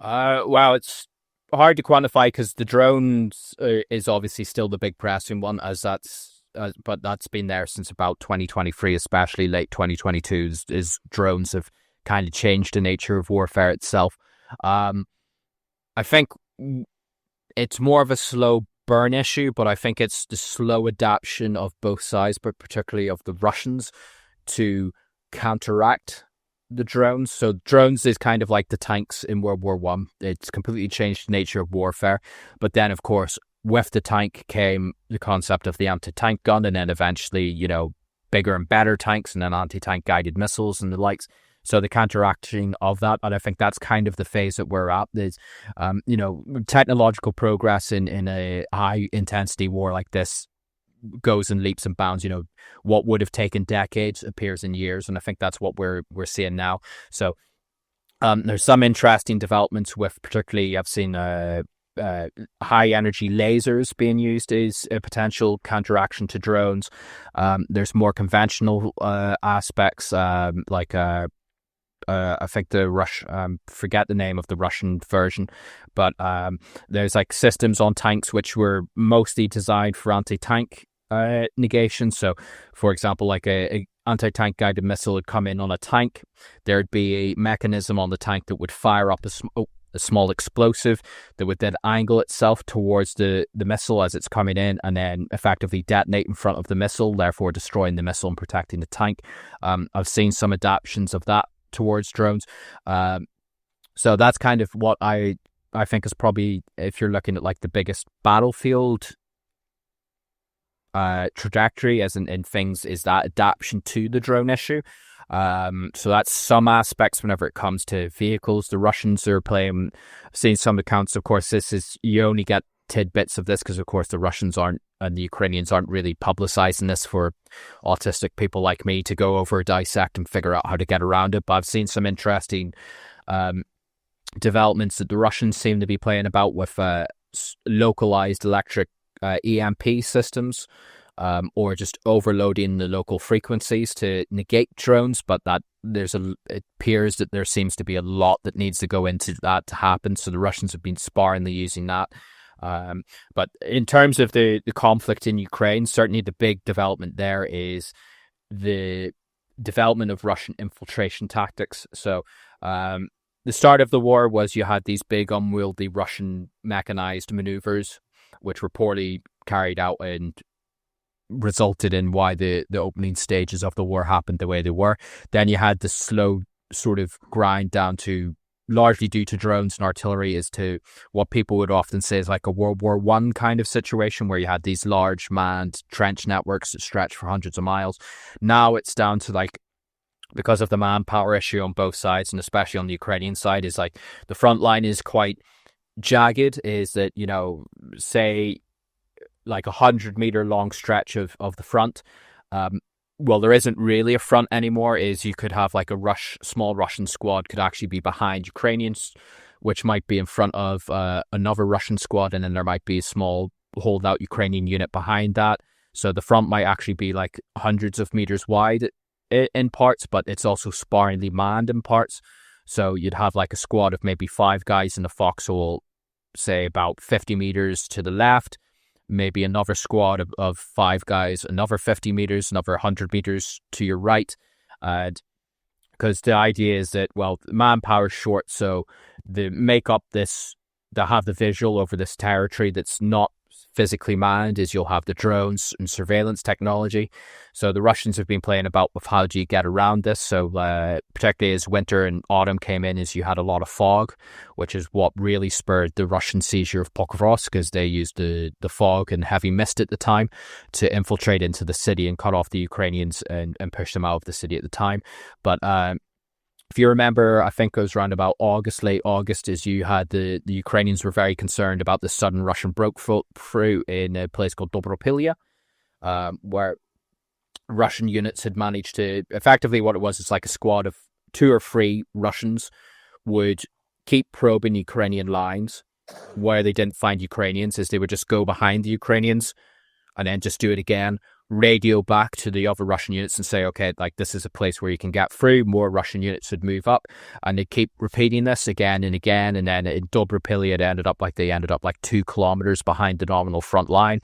Wow, it's hard to quantify because the drones is obviously still the big pressing one, but that's been there since about 2023, especially late 2022, is drones have kind of changed the nature of warfare itself. I think it's more of a slow burn issue, but I think it's the slow adaptation of both sides, but particularly of the Russians, to counteract the drones. So drones is kind of like the tanks in World War One. It's completely changed the nature of warfare. But then, of course, with the tank came the concept of the anti-tank gun, and then eventually, bigger and better tanks, and then anti-tank guided missiles and the likes. So the counteracting of that, and I think that's kind of the phase that we're at, is, technological progress in a high intensity war like this goes in leaps and bounds. What would have taken decades appears in years, and I think that's what we're seeing now. So there's some interesting developments with, particularly I've seen high energy lasers being used as a potential counteraction to drones. There's more conventional aspects, like I think forget the name of the Russian version, but there's like systems on tanks which were mostly designed for anti-tank negation. So, for example, like a anti-tank guided missile would come in on a tank. There'd be a mechanism on the tank that would fire up a small explosive that would then angle itself towards the missile as it's coming in, and then effectively detonate in front of the missile, therefore destroying the missile and protecting the tank. I've seen some adaptations of that towards drones. So that's kind of what I think is probably, if you're looking at like the biggest battlefield trajectory as in things, is that adaptation to the drone issue. So that's some aspects whenever it comes to vehicles. The Russians are playing, I've seen some accounts, of course, you only get tidbits of this because of course the Russians aren't, and the Ukrainians aren't really publicizing this for autistic people like me to go over, dissect and figure out how to get around it. But I've seen some interesting developments that the Russians seem to be playing about with localized electric EMP systems, or just overloading the local frequencies to negate drones. But that it appears that there seems to be a lot that needs to go into that to happen. So the Russians have been sparingly using that. But in terms of the conflict in Ukraine, certainly the big development there is the development of Russian infiltration tactics. So the start of the war was you had these big unwieldy Russian mechanized maneuvers, which were poorly carried out and resulted in why the opening stages of the war happened the way they were. Then you had the slow sort of grind down to largely due to drones and artillery, is to what people would often say is like a World War I kind of situation where you had these large manned trench networks that stretch for hundreds of miles. Now it's down to like, because of the manpower issue on both sides, and especially on the Ukrainian side, is like the front line is quite jagged, is that, you know, say like 100-meter long stretch of the front. Well, there isn't really a front anymore. Is you could have like a small Russian squad could actually be behind Ukrainians, which might be in front of another Russian squad, and then there might be a small holdout Ukrainian unit behind that. So the front might actually be like hundreds of meters wide in parts, but it's also sparingly manned in parts. So you'd have like a squad of maybe 5 guys in the foxhole, say about 50 meters to the left, maybe another squad of 5 guys, another 50 meters, another 100 meters to your right. Because the idea is that, well, manpower is short, so they have the visual over this territory that's not physically manned, is you'll have the drones and surveillance technology. So the Russians have been playing about with how do you get around this. So particularly as winter and autumn came in, is you had a lot of fog, which is what really spurred the Russian seizure of Pokrovsk, because they used the fog and heavy mist at the time to infiltrate into the city and cut off the Ukrainians and push them out of the city at the time. But if you remember, I think it was around about late August, is you had the Ukrainians were very concerned about the sudden Russian broke through in a place called Dobropilya, where Russian units had managed to, effectively what it was, it's like a squad of 2 or 3 Russians would keep probing Ukrainian lines where they didn't find Ukrainians, is they would just go behind the Ukrainians and then just do it again, radio back to the other Russian units and say, okay, like this is a place where you can get through. More Russian units would move up, and they keep repeating this again and again. And then in Dobropilya, they ended up like 2 kilometers behind the nominal front line.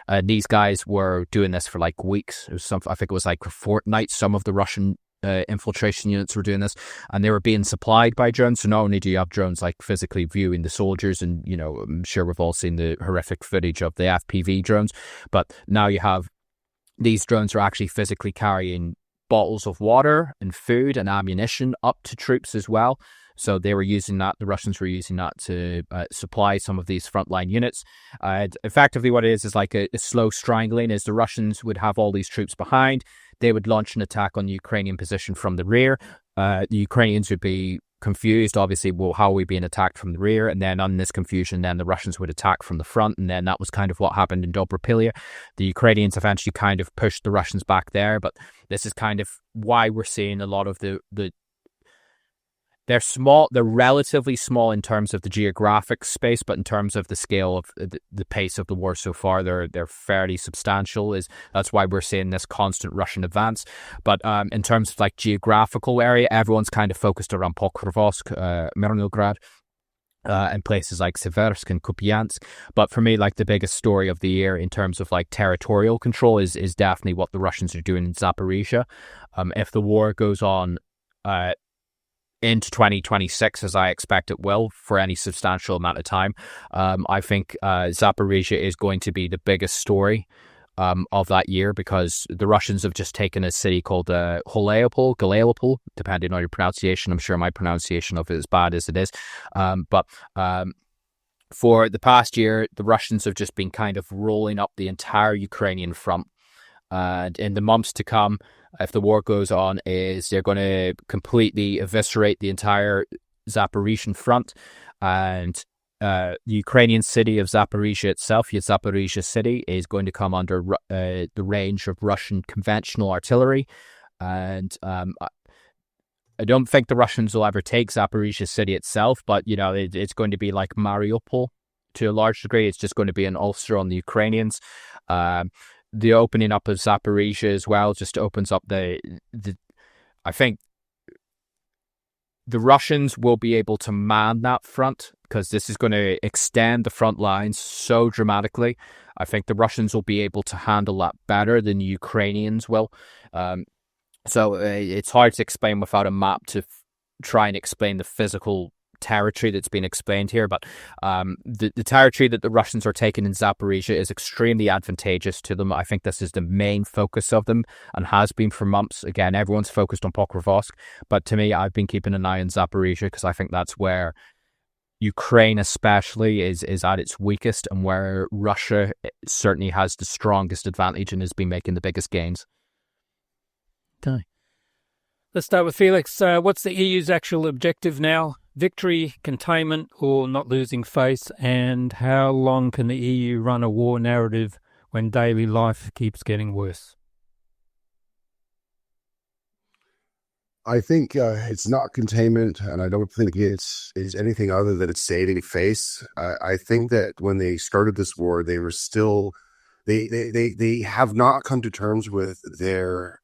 And these guys were doing this for like weeks. It was I think it was like a fortnight. Some of the Russian infiltration units were doing this, and they were being supplied by drones. So not only do you have drones like physically viewing the soldiers, and you know, I'm sure we've all seen the horrific footage of the FPV drones, but now you have these drones are actually physically carrying bottles of water and food and ammunition up to troops as well. So they were using that, the Russians were using that to supply some of these frontline units. Effectively what it is like a slow strangling, is the Russians would have all these troops behind. They would launch an attack on the Ukrainian position from the rear. The Ukrainians would be confused, obviously, well, how are we being attacked from the rear? And then on this confusion, then the Russians would attack from the front. And then that was kind of what happened in Dobropilya. The Ukrainians eventually kind of pushed the Russians back there. But this is kind of why we're seeing a lot of they're small, they're relatively small in terms of the geographic space, but in terms of the scale of the pace of the war so far, they're fairly substantial. That's why we're seeing this constant Russian advance. But in terms of like geographical area, everyone's kind of focused around Pokrovsk, Mirnograd, and places like Seversk and Kupiansk. But for me, like the biggest story of the year in terms of like territorial control is definitely what the Russians are doing in Zaporizhia. If the war goes on into 2026, as I expect it will, for any substantial amount of time, I think Zaporizhia is going to be the biggest story of that year, because the Russians have just taken a city called Galeopol, depending on your pronunciation. I'm sure my pronunciation of it is bad as it is. But for the past year, the Russians have just been kind of rolling up the entire Ukrainian front. And in the months to come, if the war goes on, is they're going to completely eviscerate the entire Zaporizhian front. And the Ukrainian city of Zaporizhia itself, Zaporizhia city, is going to come under the range of Russian conventional artillery. And I don't think the Russians will ever take Zaporizhia city itself, but you know, it's going to be like Mariupol to a large degree. It's just going to be an ulcer on the Ukrainians. The opening up of Zaporizhia as well just opens up I think the Russians will be able to man that front, because this is going to extend the front lines so dramatically. I think the Russians will be able to handle that better than the Ukrainians will. So it's hard to explain without a map to try and explain the physical territory that's been explained here, but the territory that the Russians are taking in Zaporizhia is extremely advantageous to them. I think this is the main focus of them and has been for months. Again, everyone's focused on Pokrovsk, but to me, I've been keeping an eye on Zaporizhia because I think that's where Ukraine especially is at its weakest, and where Russia certainly has the strongest advantage and has been making the biggest gains. Okay. Let's start with Felix. What's the EU's actual objective now? Victory, containment, or not losing face? And how long can the EU run a war narrative when daily life keeps getting worse? I think it's not containment, and I don't think it's anything other than it's saving face. I think that when they started this war, they were still they have not come to terms with their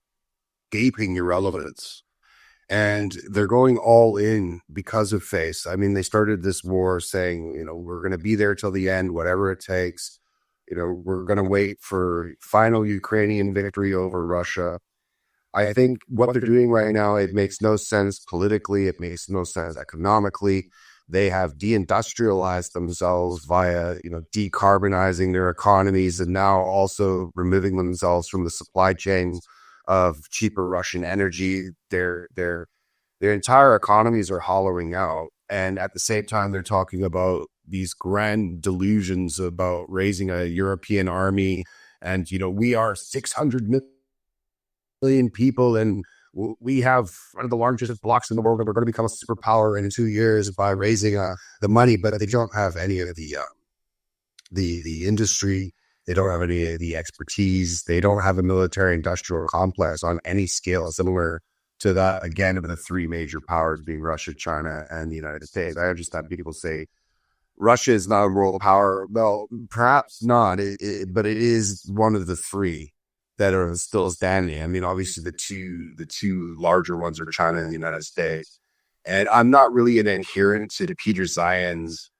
gaping irrelevance, and they're going all in because of face. I mean, they started this war saying, we're going to be there till the end, whatever it takes. We're going to wait for final Ukrainian victory over Russia. I think what they're doing right now, it makes no sense politically. It makes no sense economically. They have deindustrialized themselves via, decarbonizing their economies, and now also removing themselves from the supply chain of cheaper Russian energy. Their entire economies are hollowing out. And at the same time, they're talking about these grand delusions about raising a European army. And, we are 600 million people, and we have one of the largest blocks in the world, and we're going to become a superpower in 2 years by raising the money. But they don't have any of the industry. They don't have any of the expertise. They don't have a military industrial complex on any scale similar to that, again, of the three major powers being Russia, China, and the United States. I understand people say Russia is not a world power. Well, perhaps not, but it is one of the three that are still standing. I mean, obviously the two larger ones are China and the United States. And I'm not really an adherent to Peter Zion's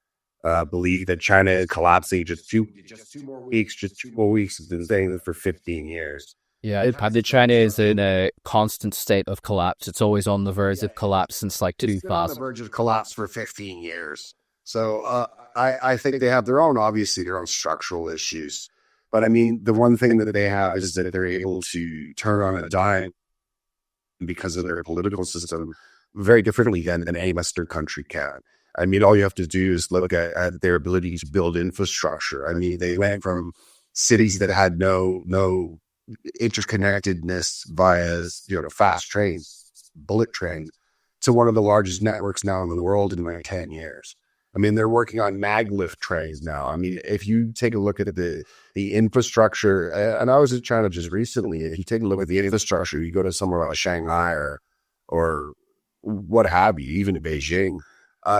belief that China is collapsing just two more weeks. Has been saying this for 15 years. Yeah, China is in a constant state of collapse. It's always on the verge of collapse since like 2000. It's been on the verge of collapse for 15 years. So I think they have their own structural issues. But I mean, the one thing that they have is that they're able to turn on a dime because of their political system very differently than any Western country can. I mean, all you have to do is look at their ability to build infrastructure. I mean, they went from cities that had no interconnectedness via fast trains, bullet trains, to one of the largest networks now in the world in like 10 years. I mean, they're working on maglev trains now. I mean, if you take a look at the infrastructure, and I was in China just recently, if you take a look at the infrastructure, you go to somewhere like Shanghai or what have you, even in Beijing,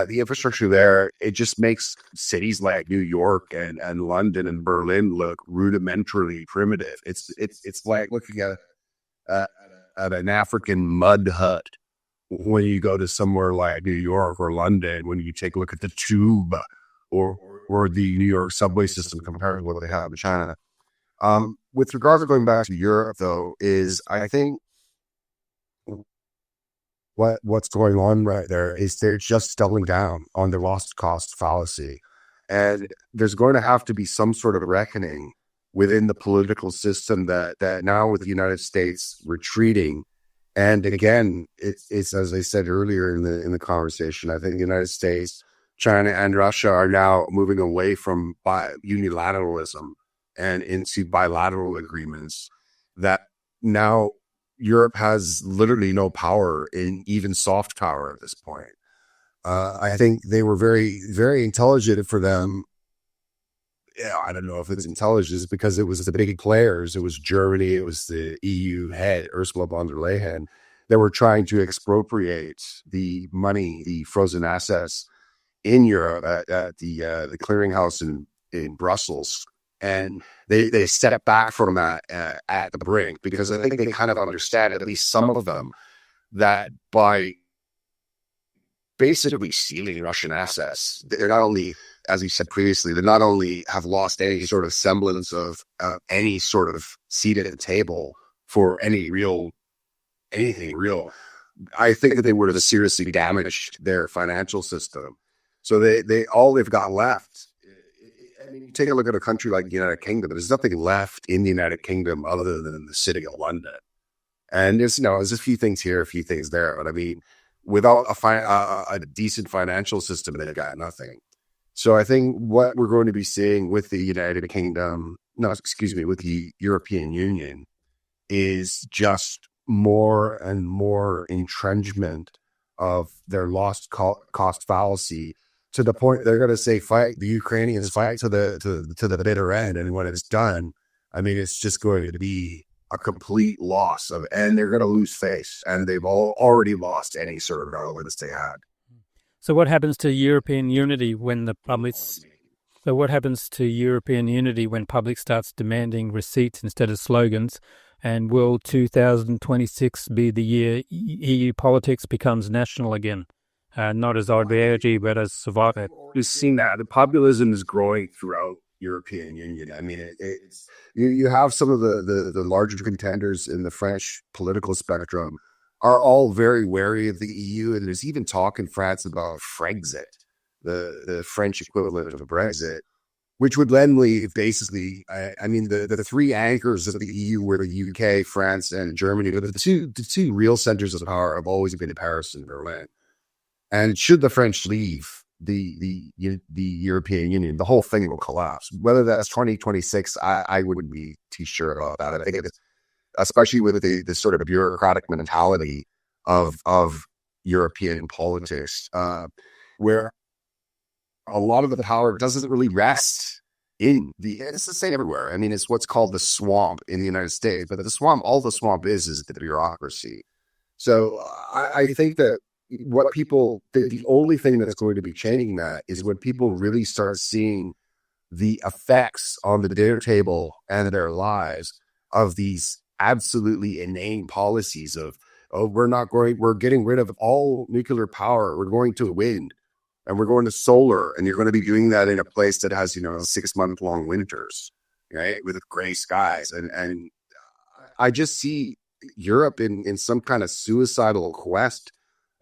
the infrastructure there, it just makes cities like New York and London and Berlin look rudimentarily primitive. It's like looking at an African mud hut when you go to somewhere like New York or London, when you take a look at the tube or the New York subway system compared to what they have in China. With regard to going back to Europe, though, is I think what's going on right there is they're just doubling down on the lost cost fallacy. And there's going to have to be some sort of reckoning within the political system that now with the United States retreating. And again, it's as I said earlier in the conversation, I think the United States, China, and Russia are now moving away from unilateralism and into bilateral agreements that now Europe has literally no power in even soft power at this point. I think they were very, very intelligent for them. Yeah, I don't know if it's intelligence because it was the big players. It was Germany. It was the EU head, Ursula von der Leyen, that were trying to expropriate the money, the frozen assets in Europe at the clearinghouse in Brussels. And they step back from that at the brink because I think they kind of understand, at least some of them, that by basically stealing Russian assets, they're not only, as you said previously, they not only have lost any sort of semblance of any sort of seat at the table for anything real, I think that they would have seriously damaged their financial system. So they all they've got left. I mean, you take a look at a country like the United Kingdom. There's nothing left in the United Kingdom other than the city of London. And there's a few things here, a few things there. But I mean, without a decent financial system, they've got nothing. So I think what we're going to be seeing with the United Kingdom, with the European Union, is just more and more entrenchment of their lost cost fallacy, to the point they're going to say, fight the Ukrainians, fight to the bitter end. And when it's done, I mean, it's just going to be a complete loss and they're going to lose face. And they've already lost any sort of relevance they had. So what happens to European unity when the public? So what happens to European unity when public starts demanding receipts instead of slogans? And will 2026 be the year EU politics becomes national again? Not as ideology, but as survival. We've seen that the populism is growing throughout European Union. I mean, you have some of the larger contenders in the French political spectrum are all very wary of the EU, and there's even talk in France about Frexit, the French equivalent of Brexit, which would then leave basically, I mean, the three anchors of the EU were the UK, France, and Germany. But the two real centers of power have always been Paris and Berlin. And should the French leave the European Union, the whole thing will collapse. Whether that's 2026, I wouldn't be too sure about that. I think it's, especially with the sort of bureaucratic mentality of European politics, where a lot of the power doesn't really rest in it's the same everywhere. I mean, it's what's called the swamp in the United States, but all the swamp is the bureaucracy. So I think that the only thing that's going to be changing that is when people really start seeing the effects on the dinner table and their lives of these absolutely inane policies of, we're getting rid of all nuclear power. We're going to wind and we're going to solar, and you're going to be doing that in a place that has, 6-month-long winters, right? With gray skies. And I just see Europe in some kind of suicidal quest.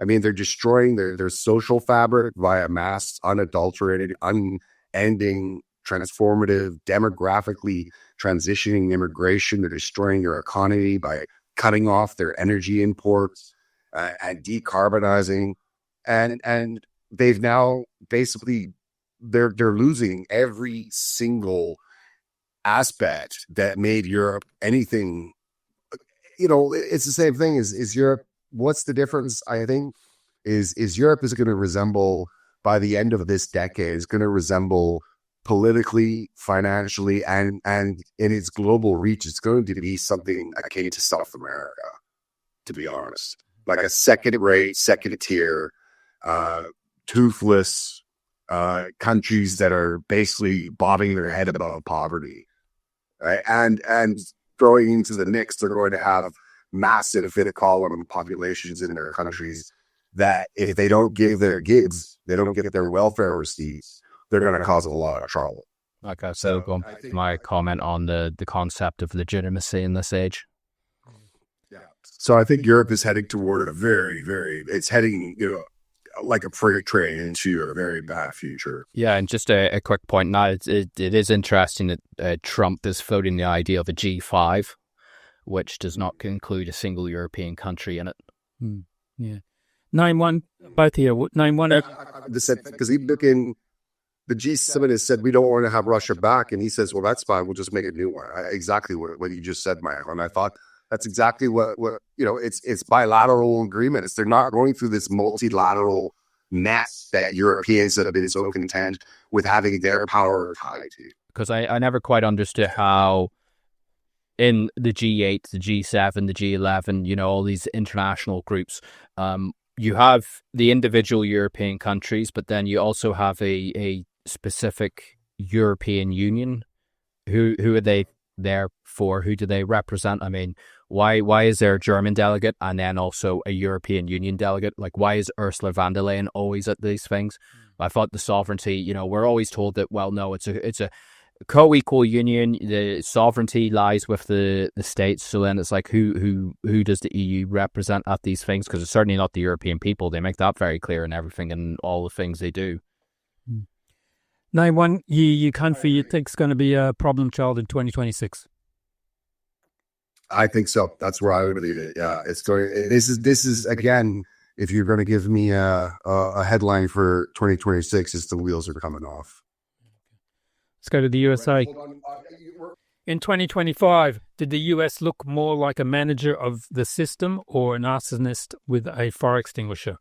I mean, they're destroying their social fabric via mass, unadulterated, unending, transformative, demographically transitioning immigration. They're destroying their economy by cutting off their energy imports and decarbonizing. And they've now basically, they're losing every single aspect that made Europe anything. It's the same thing as Europe. What's the difference, I think, is Europe is going to resemble, by the end of this decade, is going to resemble politically, financially, and in its global reach, it's going to be something akin to South America, to be honest. Like a second-rate, second-tier, toothless countries that are basically bobbing their head above poverty. Right? And throwing into the mix, they're going to have massive column populations in their countries that if they don't give their gigs, they don't get their welfare receipts, they're going to cause a lot of trouble. Okay, so going back to my comment on the concept of legitimacy in this age. Yeah. So I think Europe is heading toward a very, very, it's heading, like a freight train into a very bad future. Yeah, and just a quick point now, it is interesting that Trump is floating the idea of a G5, which does not include a single European country in it. Yeah. Name one, both here. Name one. Because he look in the G7 has said, we don't want to have Russia back. And he says, well, that's fine. We'll just make a new one. Exactly what you just said, Michael. And I thought that's exactly what it's bilateral agreement. They're not going through this multilateral mess that Europeans that have been so content with having their power tied to. Because I never quite understood how in the G8, the G7, the G11, all these international groups, you have the individual European countries, but then you also have a specific European Union. Who are they there for? Who do they represent? I mean, why is there a German delegate and then also a European Union delegate? Like, why is Ursula von der Leyen always at these things? I thought the sovereignty, we're always told that, well, no, it's a co-equal union. The sovereignty lies with the states. So then it's like, who does the EU represent at these things? Because it's certainly not the European people. They make that very clear in everything and all the things they do. Name one EU country you think is going to be a problem child in 2026. I think so. That's where I would believe it. Yeah, it's going. This is again. If you're going to give me a headline for 2026, it's the wheels are coming off. Let's go to the USA. In 2025, did the US look more like a manager of the system or an arsonist with a fire extinguisher?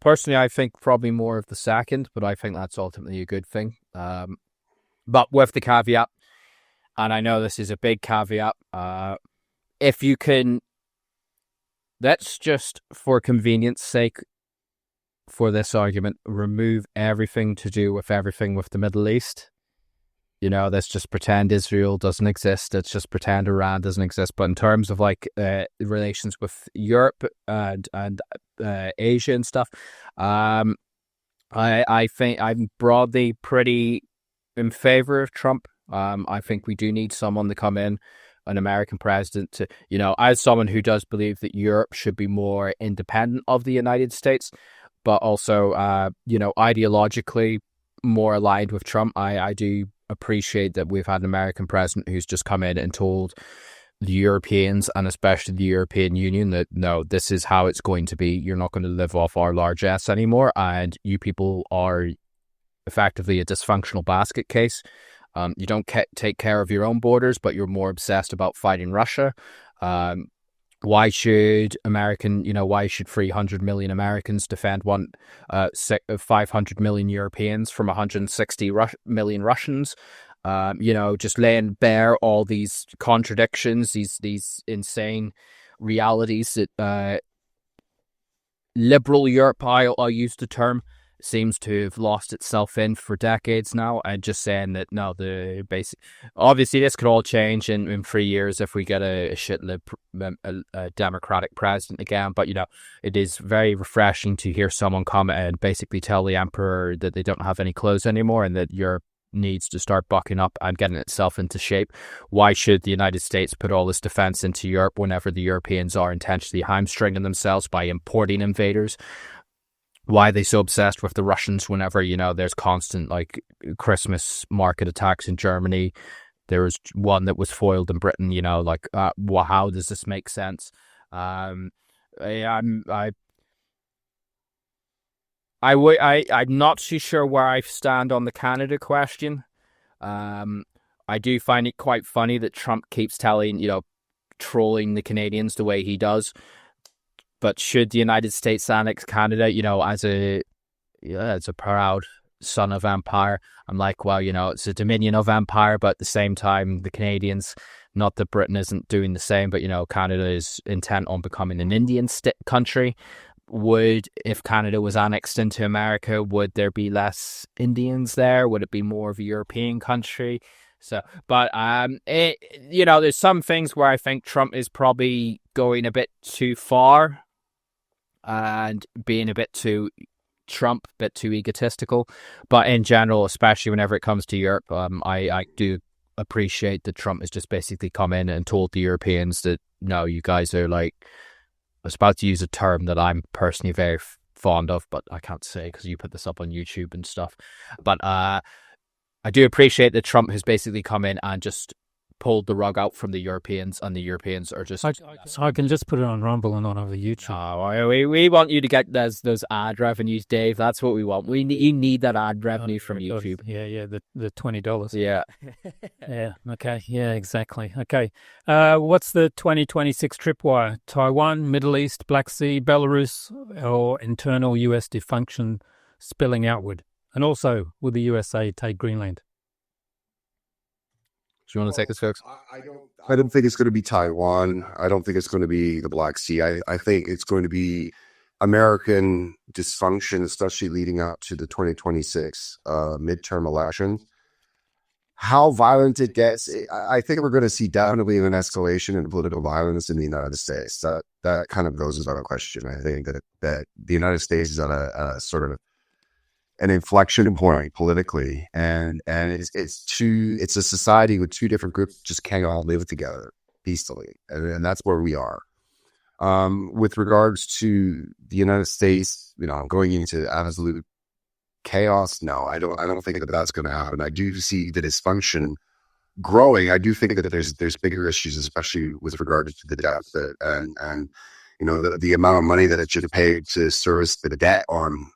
Personally, I think probably more of the second, but I think that's ultimately a good thing. But with the caveat, and I know this is a big caveat, if you can, let's just, for convenience sake, for this argument, remove everything to do with everything with the Middle East. Let's just pretend Israel doesn't exist. Let's just pretend Iran doesn't exist. But in terms of like relations with Europe and Asia and stuff, I think I'm broadly pretty in favor of Trump. I think we do need someone to come in, an American president, to, as someone who does believe that Europe should be more independent of the United States, but also, ideologically more aligned with Trump. I do appreciate that we've had an American president who's just come in and told the Europeans, and especially the European Union, that no, this is how it's going to be. You're not going to live off our largesse anymore, and you people are effectively a dysfunctional basket case. You don't take care of your own borders, but you're more obsessed about fighting Russia. Why should 300 million Americans defend 500 million Europeans from 160 million Russians? Just laying bare all these contradictions, these insane realities that liberal Europe, I'll use the term, seems to have lost itself in for decades now. And just saying that, no, the basic, obviously this could all change in 3 years if we get a democratic president again. But, it is very refreshing to hear someone come and basically tell the emperor that they don't have any clothes anymore and that Europe needs to start bucking up and getting itself into shape. Why should the United States put all this defense into Europe whenever the Europeans are intentionally hamstringing themselves by importing invaders? Why are they so obsessed with the Russians whenever, there's constant like Christmas market attacks in Germany? There was one that was foiled in Britain, how does this make sense? I'm not too sure where I stand on the Canada question. I do find it quite funny that Trump keeps trolling the Canadians the way he does. But should the United States annex Canada, as a proud son of empire, I'm like, well, it's a dominion of empire, but at the same time, the Canadians, not that Britain isn't doing the same, but, Canada is intent on becoming an Indian country. If Canada was annexed into America, would there be less Indians there? Would it be more of a European country? So, but, there's some things where I think Trump is probably going a bit too far and being a bit too Trump, a bit too egotistical. But in general, especially whenever it comes to Europe, I do appreciate that Trump has just basically come in and told the Europeans that, no, you guys are like, I was about to use a term that I'm personally very fond of, but I can't say because you put this up on YouTube and stuff. But I do appreciate that Trump has basically come in and just pulled the rug out from the Europeans, and the Europeans are just... I can just put it on Rumble and not over YouTube. Oh, we want you to get those ad revenues, Dave. That's what we want. You need that ad revenue from YouTube. Yeah, the $20. Yeah. Yeah, okay. Yeah, exactly. Okay. What's the 2026 tripwire? Taiwan, Middle East, Black Sea, Belarus, or internal US dysfunction spilling outward? And also, will the USA take Greenland? Do you want to take this, folks? I don't think it's going to be Taiwan. I don't think it's going to be the Black Sea. I think it's going to be American dysfunction, especially leading up to the 2026 midterm election. How violent it gets, I think we're going to see definitely an escalation in political violence in the United States. That kind of goes without a question. I think that the United States is at a sort of an inflection point politically, and it's a society with two different groups just can't all live together peacefully, and that's where we are. With regards to the United States, going into absolute chaos, no, I don't think that that's going to happen. I do see the dysfunction growing. I do think that there's bigger issues, especially with regards to the deficit and the amount of money that it should pay to service the debt on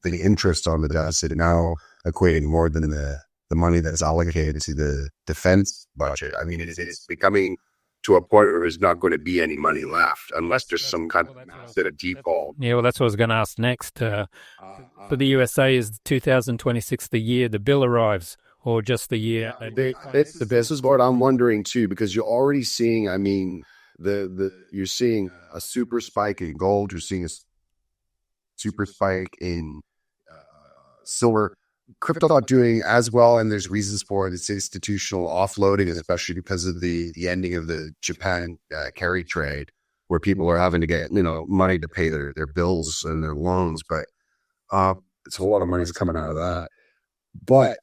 the interest on the deficit now equating more than the money that's allocated to the defense budget. I mean, it's becoming to a point where there's not going to be any money left unless there's some kind of massive default. Yeah, well, that's what I was going to ask next. For the USA, is 2026 the year the bill arrives, or just the year? This is what I'm wondering too, because you're already seeing, I mean, you're seeing a super spike in gold, you're seeing a super spike in silver. Crypto not doing as well, and there's reasons for it. It's institutional offloading, especially because of the ending of the Japan carry trade, where people are having to get money to pay their bills and their loans. But it's a lot of money is coming out of that. But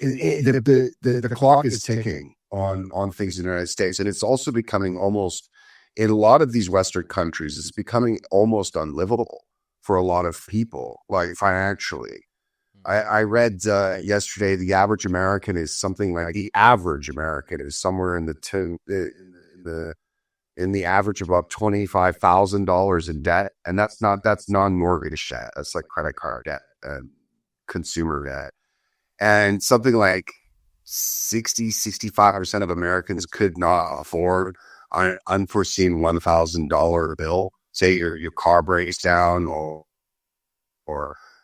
the clock is ticking on things in the United States, and it's also becoming almost, in a lot of these Western countries, it's becoming almost unlivable for a lot of people, like financially. I read yesterday the average American is something like somewhere in the average of about $25,000 in debt, and that's non-mortgage debt. That's like credit card debt and consumer debt, and something like 65% of Americans could not afford an unforeseen $1,000 bill. Say your car breaks down, or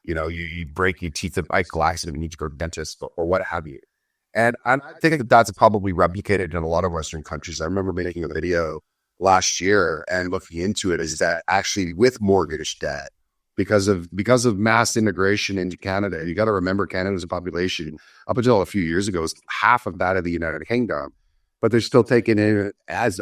you break your teeth in a bike accident and you need to go to the dentist or what have you. And I think that that's probably replicated in a lot of Western countries. I remember making a video last year and looking into it, is that actually with mortgage debt, because of mass immigration into Canada, you got to remember Canada's population up until a few years ago was half of that of the United Kingdom, but they're still taking in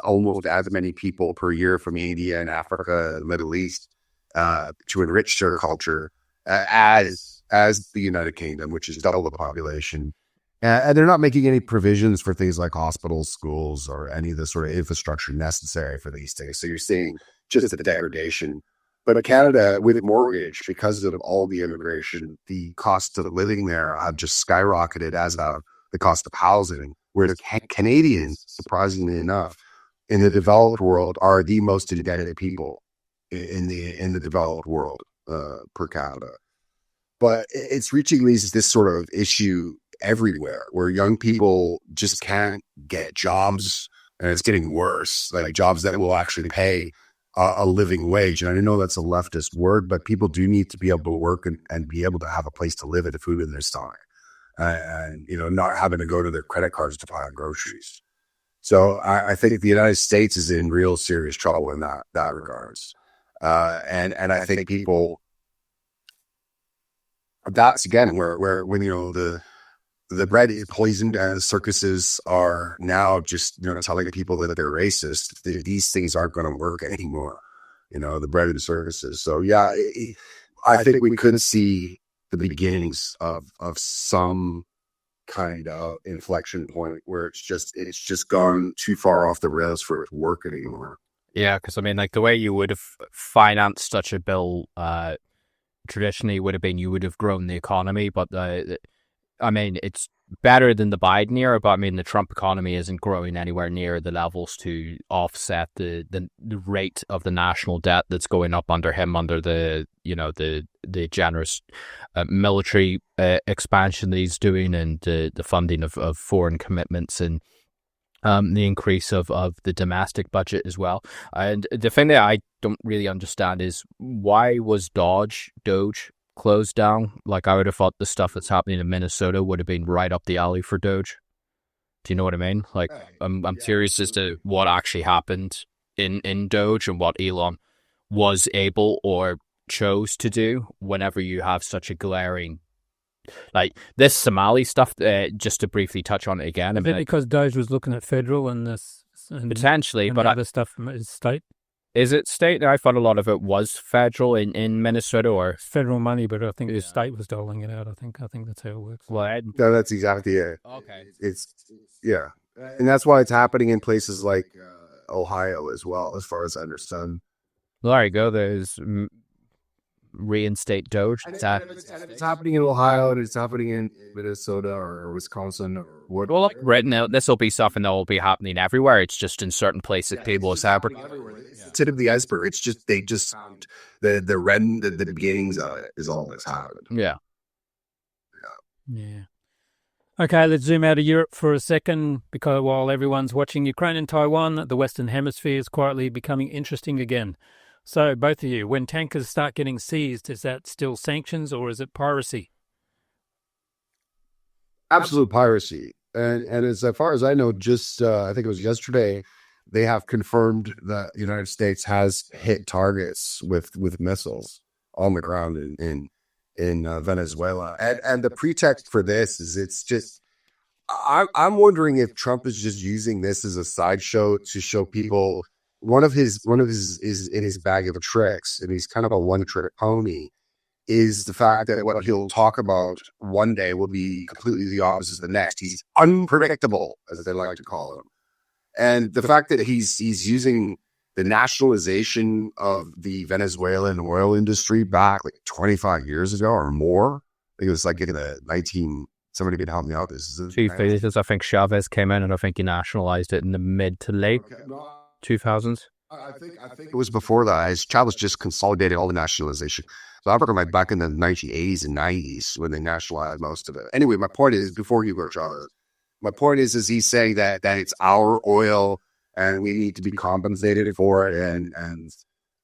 almost as many people per year from India and Africa, the Middle East, to enrich their culture. As the United Kingdom, which is double the population. And they're not making any provisions for things like hospitals, schools, or any of the sort of infrastructure necessary for these things. So you're seeing just the degradation. But Canada, with mortgage, because of all the immigration, the cost of living there have just skyrocketed, as of the cost of housing, where the Canadians, surprisingly enough, in the developed world are the most indebted people in the developed world. Per capita. But it's reaching this sort of issue everywhere, where young people just can't get jobs, and it's getting worse, like jobs that will actually pay a living wage. And I know that's a leftist word, but people do need to be able to work and be able to have a place to live and food in their stomach, and not having to go to their credit cards to buy groceries. So I think the United States is in real serious trouble in that regards. And I think people, that's again where when the bread is poisoned and circuses are now just telling people that they're racist, these things aren't going to work anymore. The bread and circuses. So yeah, I think we could see the beginnings of some kind of inflection point where it's just gone too far off the rails for it to work anymore. Yeah, because I mean, like the way you would have financed such a bill traditionally would have been you would have grown the economy, but I mean, it's better than the Biden era, but I mean, the Trump economy isn't growing anywhere near the levels to offset the rate of the national debt that's going up under him, under the generous military expansion that he's doing, and the funding of foreign commitments, and the increase of the domestic budget as well. And the thing that I don't really understand is, why was Doge closed down? Like, I would have thought the stuff that's happening in Minnesota would have been right up the alley for Doge. Do you know what I mean? Like, I'm curious as to what actually happened in Doge and what Elon was able or chose to do whenever you have such a glaring, like this Somali stuff. Just to briefly touch on it again. Is it because Doge was looking at federal and this, and potentially, and but other stuff from his state? Is it state? I thought a lot of it was federal in Minnesota, or Federal money, but I think the state was doling it out. I think that's how it works. well, No, that's exactly it. okay. It's yeah, and that's why it's happening in places like Ohio as well, as far as I understand. Well, there you go. There's reinstate Doge. And it's happening in Ohio, and it's happening in Minnesota or Wisconsin or what? Well, like written out, this will be something that will be happening everywhere. It's just in certain places people is happening. It's the tip of the iceberg. It's just they just found the beginnings of it is all that's happened. Yeah. Yeah. Okay, let's zoom out of Europe for a second, because while everyone's watching Ukraine and Taiwan, the Western Hemisphere is quietly becoming interesting again. So, both of you, when tankers start getting seized, is that still sanctions or is it piracy? Absolute piracy. And as far as I know, just I think it was yesterday, they have confirmed that the United States has hit targets with missiles on the ground in Venezuela. And the pretext for this is it's just I'm wondering if Trump is just using this as a sideshow to show people one of his is in his bag of tricks, and he's kind of a one-trick pony, is the fact that what he'll talk about one day will be completely the opposite the next. He's unpredictable, as they like to call him. And the fact that he's using the nationalization of the Venezuelan oil industry back like 25 years ago or more. I think it was like getting somebody could help me out. This is I think Chavez came in and I think he nationalized it in the mid to late 2000s. I think it was before that. Chavez just consolidated all the nationalization. So I'm talking about back in the 1980s and 90s when they nationalized most of it. Anyway, my point is, before you go, Chavez, my point is he's saying that it's our oil and we need to be compensated for it and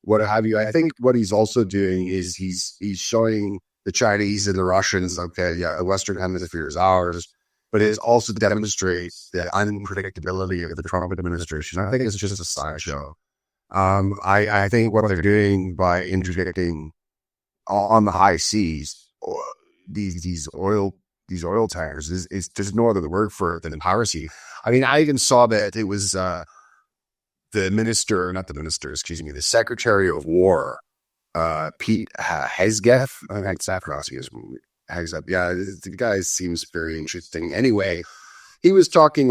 what have you. I think what he's also doing is he's showing the Chinese and the Russians, okay, yeah, the Western Hemisphere is ours, but it also demonstrates the unpredictability of the Trump administration. I think it's just a sideshow. I think what they're doing by interdicting on the high seas these oil tankers is there's no other word for it than piracy. I mean, I even saw that it was the Secretary of War, Pete Hegseth. I think that's Hegseth. Yeah, the guy seems very interesting. Anyway, he was talking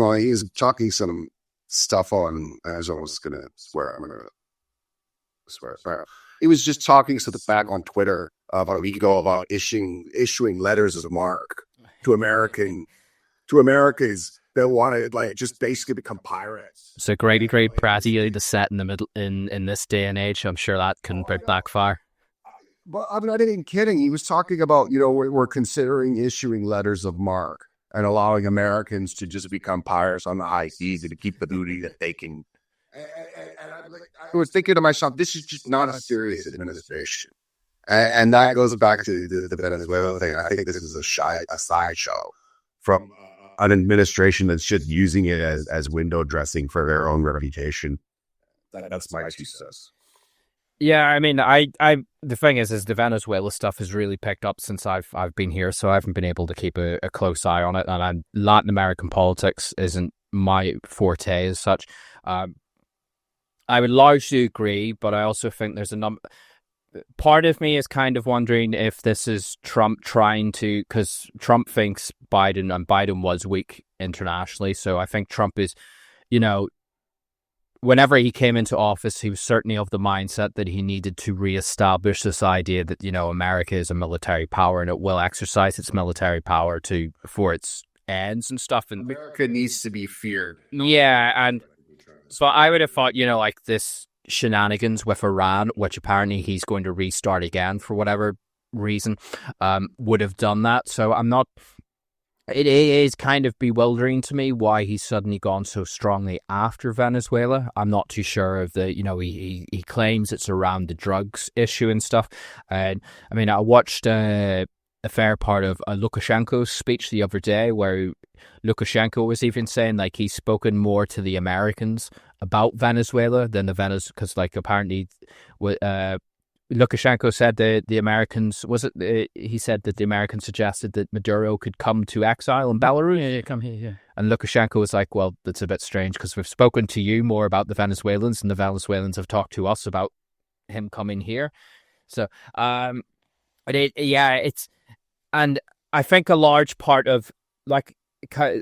some stuff on. I was almost gonna swear. I'm gonna swear. He was just talking to the back on Twitter about a week ago about issuing letters of marque to Americans that want to like just basically become pirates. So great Brazil to set in the middle in this day and age. I'm sure that can backfire. But I'm not even kidding. He was talking about, we're considering issuing letters of marque and allowing Americans to just become pirates on the high seas and to keep the booty that they can. And I was thinking to myself, this is just not a serious administration. And that goes back to the Venezuela thing. I think this is a sideshow from an administration that's just using it as window dressing for their own reputation. That's my 2 cents. Yeah, I mean, the thing is the Venezuela stuff has really picked up since I've been here, so I haven't been able to keep a close eye on it. And Latin American politics isn't my forte as such. I would largely agree, but I also think there's a number. Part of me is kind of wondering if this is Trump trying to, because Trump thinks Biden, and Biden was weak internationally. So I think Trump is, whenever he came into office, he was certainly of the mindset that he needed to reestablish this idea that, America is a military power and it will exercise its military power for its ends and stuff. And America needs to be feared. Yeah. And so I would have thought, like this shenanigans with Iran, which apparently he's going to restart again for whatever reason, would have done that. So it is kind of bewildering to me why he's suddenly gone so strongly after Venezuela. I'm not too sure of he claims it's around the drugs issue and stuff. And I mean, I watched a fair part of Lukashenko's speech the other day where Lukashenko was even saying like he's spoken more to the Americans about Venezuela than the because like apparently Lukashenko said that the Americans, he said that the Americans suggested that Maduro could come to exile in Belarus. Yeah, come here, yeah. And Lukashenko was like, well, that's a bit strange because we've spoken to you more about the Venezuelans and the Venezuelans have talked to us about him coming here. So, and I think a large part of, like,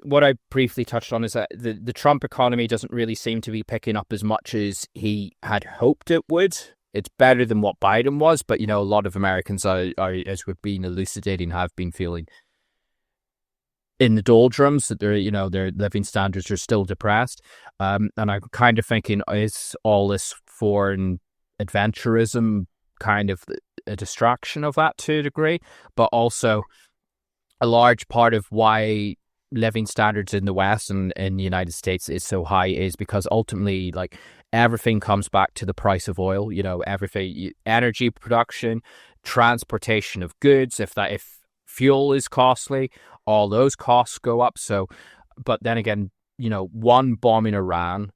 what I briefly touched on is that the Trump economy doesn't really seem to be picking up as much as he had hoped it would. It's better than what Biden was, but, a lot of Americans are, as we've been elucidating, have been feeling in the doldrums, that their living standards are still depressed. And I'm kind of thinking, is all this foreign adventurism kind of a distraction of that to a degree? But also a large part of why living standards in the West and in the United States is so high is because ultimately, like, everything comes back to the price of oil. Everything, energy production, transportation of goods. If fuel is costly, all those costs go up. So, but then again, one bombing Iran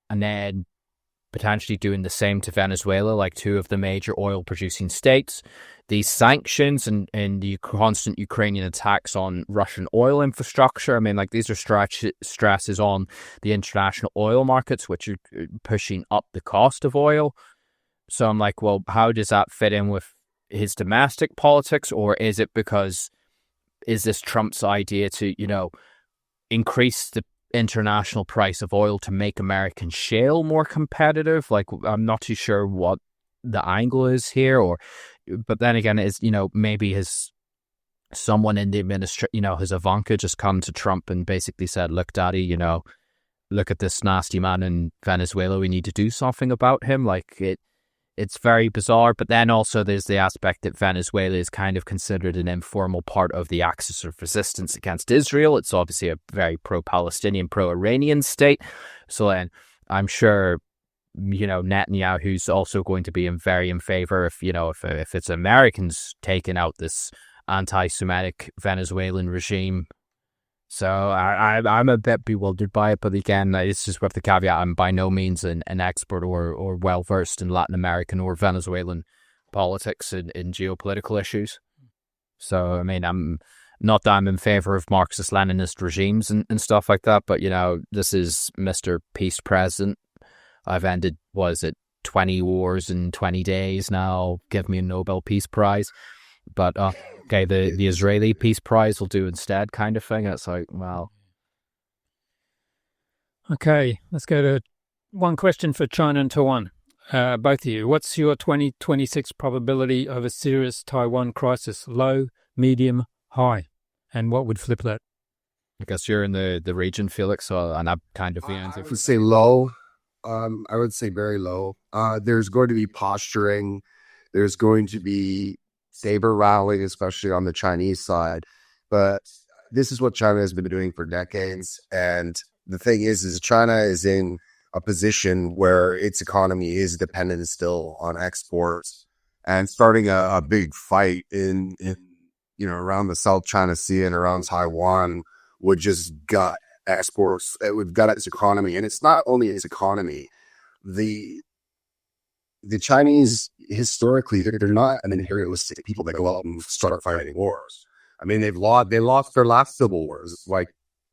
and then potentially doing the same to Venezuela, like two of the major oil producing states, these sanctions and the constant Ukrainian attacks on Russian oil infrastructure. I mean, like, these are stresses on the international oil markets, which are pushing up the cost of oil. So I'm like, well, how does that fit in with his domestic politics? Or is this Trump's idea to, increase the international price of oil to make American shale more competitive? Like, I'm not too sure what the angle is here, but then again, is, maybe someone in the administration, has Ivanka just come to Trump and basically said, look, daddy, look at this nasty man in Venezuela, we need to do something about him. Like, it's very bizarre. But then also there's the aspect that Venezuela is kind of considered an informal part of the axis of resistance against Israel. It's obviously a very pro-Palestinian, pro-Iranian state. So then I'm sure, Netanyahu's also going to be very in favor if it's Americans taking out this anti-Semitic Venezuelan regime. So I'm a bit bewildered by it, but again, it's just with the caveat, I'm by no means an expert or well-versed in Latin American or Venezuelan politics and geopolitical issues. So, I mean, I'm not that I'm in favor of Marxist-Leninist regimes and stuff like that, but, this is Mr. Peace President. I've ended, 20 wars in 20 days now, give me a Nobel Peace Prize. But, okay, the Israeli Peace Prize will do instead, kind of thing. It's like, well. Okay, let's go to one question for China and Taiwan. Both of you, what's your 2026 probability of a serious Taiwan crisis? Low, medium, high? And what would flip that? I guess you're in the region, Felix, and I'm kind of the answer. I would say low. I would say very low. There's going to be posturing. There's going to be saber rattling, especially on the Chinese side. But this is what China has been doing for decades. And the thing is China is in a position where its economy is dependent still on exports, and starting a big fight in around the South China Sea and around Taiwan would just gut exports. It would gut its economy. And it's not only its economy. The Chinese, historically, they're not an imperialistic people that go out and start fighting wars. I mean, they lost their last civil wars. Like,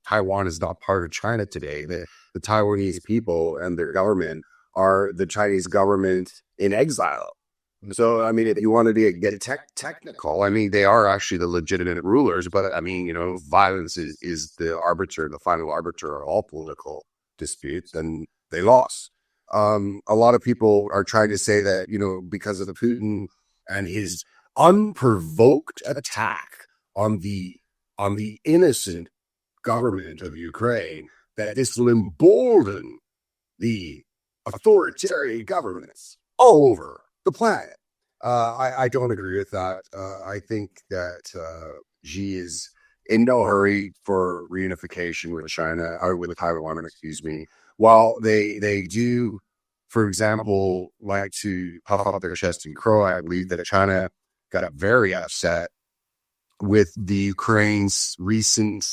Taiwan is not part of China today. The Taiwanese people and their government are the Chinese government in exile. So, I mean, if you wanted to get technical, I mean, they are actually the legitimate rulers. But, I mean, violence is the final arbiter of all political disputes, and they lost. A lot of people are trying to say that, because of the Putin and his unprovoked attack on the innocent government of Ukraine, that this will embolden the authoritarian governments all over the planet. I don't agree with that. I think that Xi is in no hurry for reunification with China, or with Taiwan, excuse me. While they do, for example, like to puff out their chest and crow, I believe that China got very upset with the Ukraine's recent,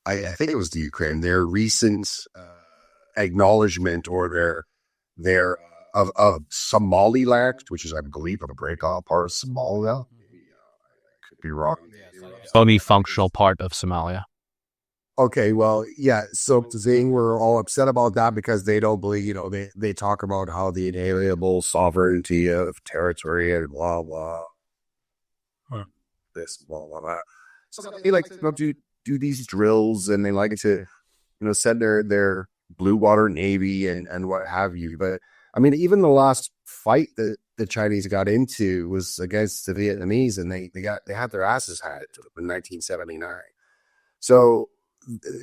I think it was the Ukraine, their recent acknowledgement, or their of Somaliland, which is, I believe, a breakout part of Somalia. Could be wrong. Only functional part of Somalia. Okay, well, yeah. So they were all upset about that because they don't believe, they talk about how the inalienable sovereignty of territory and blah blah. This blah blah blah. So they like to do these drills, and they like to, send their blue water navy and what have you. But I mean, even the last fight that the Chinese got into was against the Vietnamese, and they had their asses handed to them in 1979. So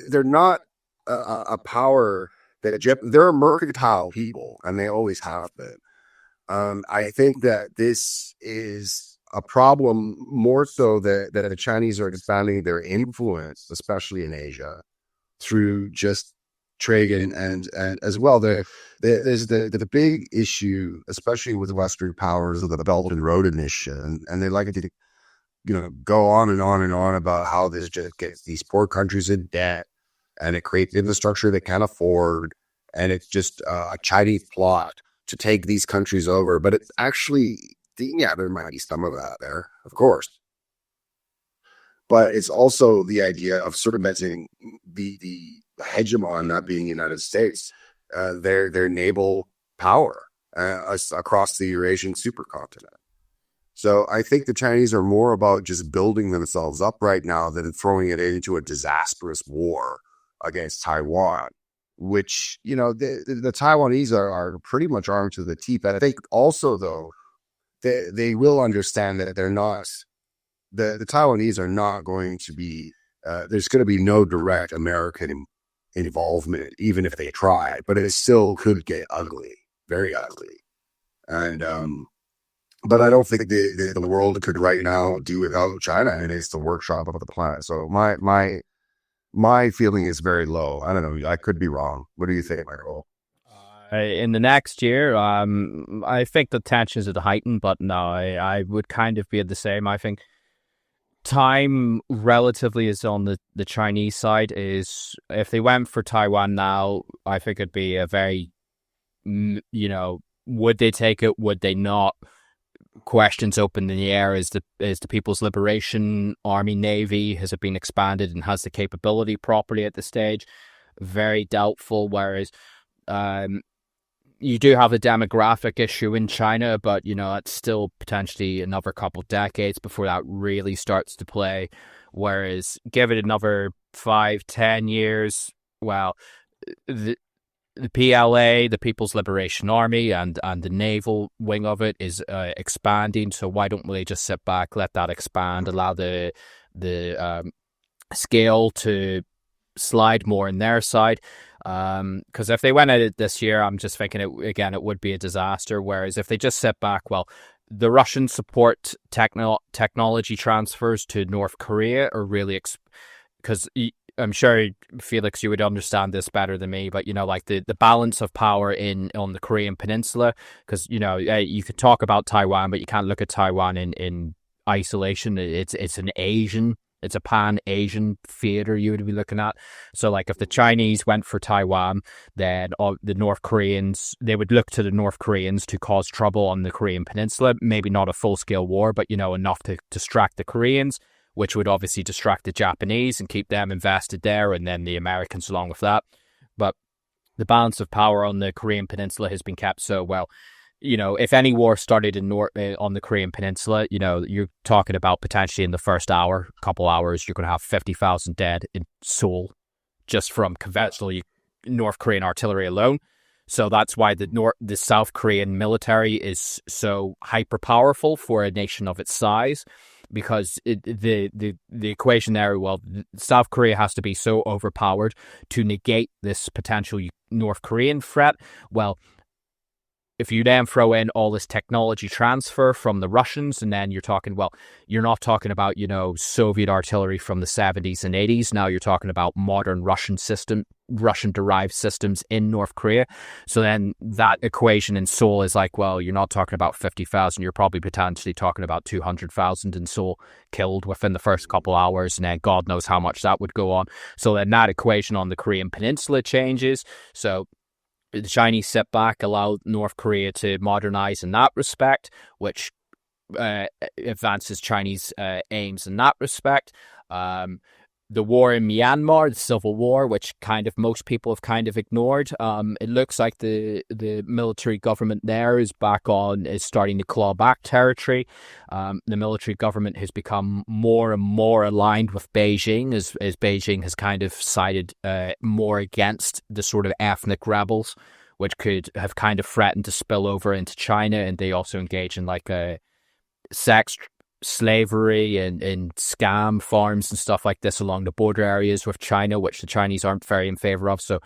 they're not a power they're a mercantile people, and they always have been. I think that this is a problem more so that the Chinese are expanding their influence, especially in Asia, through just trade and as well. There's the big issue, especially with Western powers, of the Belt and Road Initiative, and they like to go on and on and on about how this just gets these poor countries in debt, and it creates infrastructure they can't afford, and it's just a Chinese plot to take these countries over. But it's actually, there might be some of that there, of course. But it's also the idea of circumventing the hegemon, not being the United States, their naval power across the Eurasian supercontinent. So I think the Chinese are more about just building themselves up right now than throwing it into a disastrous war against Taiwan, which, the Taiwanese are pretty much armed to the teeth. And I think also, though, they will understand that they're not, the Taiwanese are not going to be, there's going to be no direct American involvement, even if they try, but it still could get ugly, very ugly. And, but I don't think the world could right now do without China, and it's the workshop of the planet. So my feeling is very low. I don't know. I could be wrong. What do you think, Michael? In the next year, I think the tensions are heightened, but no, I would kind of be the same. I think time relatively is on the Chinese side. Is if they went for Taiwan now, I think it'd be a very, would they take it? Would they not? Questions open in the air. Is the People's Liberation Army Navy, has it been expanded and has the capability properly at this stage? Very doubtful. Whereas you do have a demographic issue in China, but it's still potentially another couple decades before that really starts to play. Whereas give it another 5-10 years, well, the PLA, the People's Liberation Army, and the naval wing of it is expanding. So why don't they just sit back, let that expand, allow the scale to slide more in their side? Because if they went at it this year, I'm just thinking it would be a disaster. Whereas if they just sit back, well, the Russian support technology transfers to North Korea are really because I'm sure, Felix, you would understand this better than me, but the balance of power on the Korean Peninsula, because you could talk about Taiwan, but you can't look at Taiwan in isolation. It's a pan-Asian theater you would be looking at. So if the Chinese went for Taiwan, then the North Koreans, they would look to the North Koreans to cause trouble on the Korean Peninsula. Maybe not a full-scale war, but enough to distract the Koreans, which would obviously distract the Japanese and keep them invested there, and then the Americans along with that. But the balance of power on the Korean Peninsula has been kept so well. If any war started on the Korean Peninsula, you're talking about potentially in the first couple hours, you're going to have 50,000 dead in Seoul just from conventional North Korean artillery alone. So that's why the South Korean military is so hyper powerful for a nation of its size, because the equation there, well, South Korea has to be so overpowered to negate this potential North Korean threat. Well, if you then throw in all this technology transfer from the Russians, and then you're not talking about, Soviet artillery from the 70s and 80s. Now you're talking about modern Russian-derived systems in North Korea. So then that equation in Seoul is you're not talking about 50,000. You're probably potentially talking about 200,000 in Seoul killed within the first couple hours, and then God knows how much that would go on. So then that equation on the Korean Peninsula changes. So the Chinese sit back, allow North Korea to modernize in that respect, which advances Chinese aims in that respect. The war in Myanmar, the civil war, which kind of most people have kind of ignored. It looks like the military government there is starting to claw back territory. The military government has become more and more aligned with Beijing as Beijing has kind of sided more against the sort of ethnic rebels, which could have kind of threatened to spill over into China. And they also engage in like a sex slavery and scam farms and stuff like this along the border areas with China, which the Chinese aren't very in favor of. So,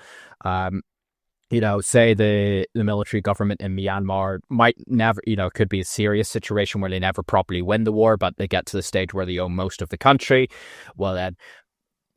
say the military government in Myanmar might never, could be a serious situation where they never properly win the war, but they get to the stage where they own most of the country. Well, then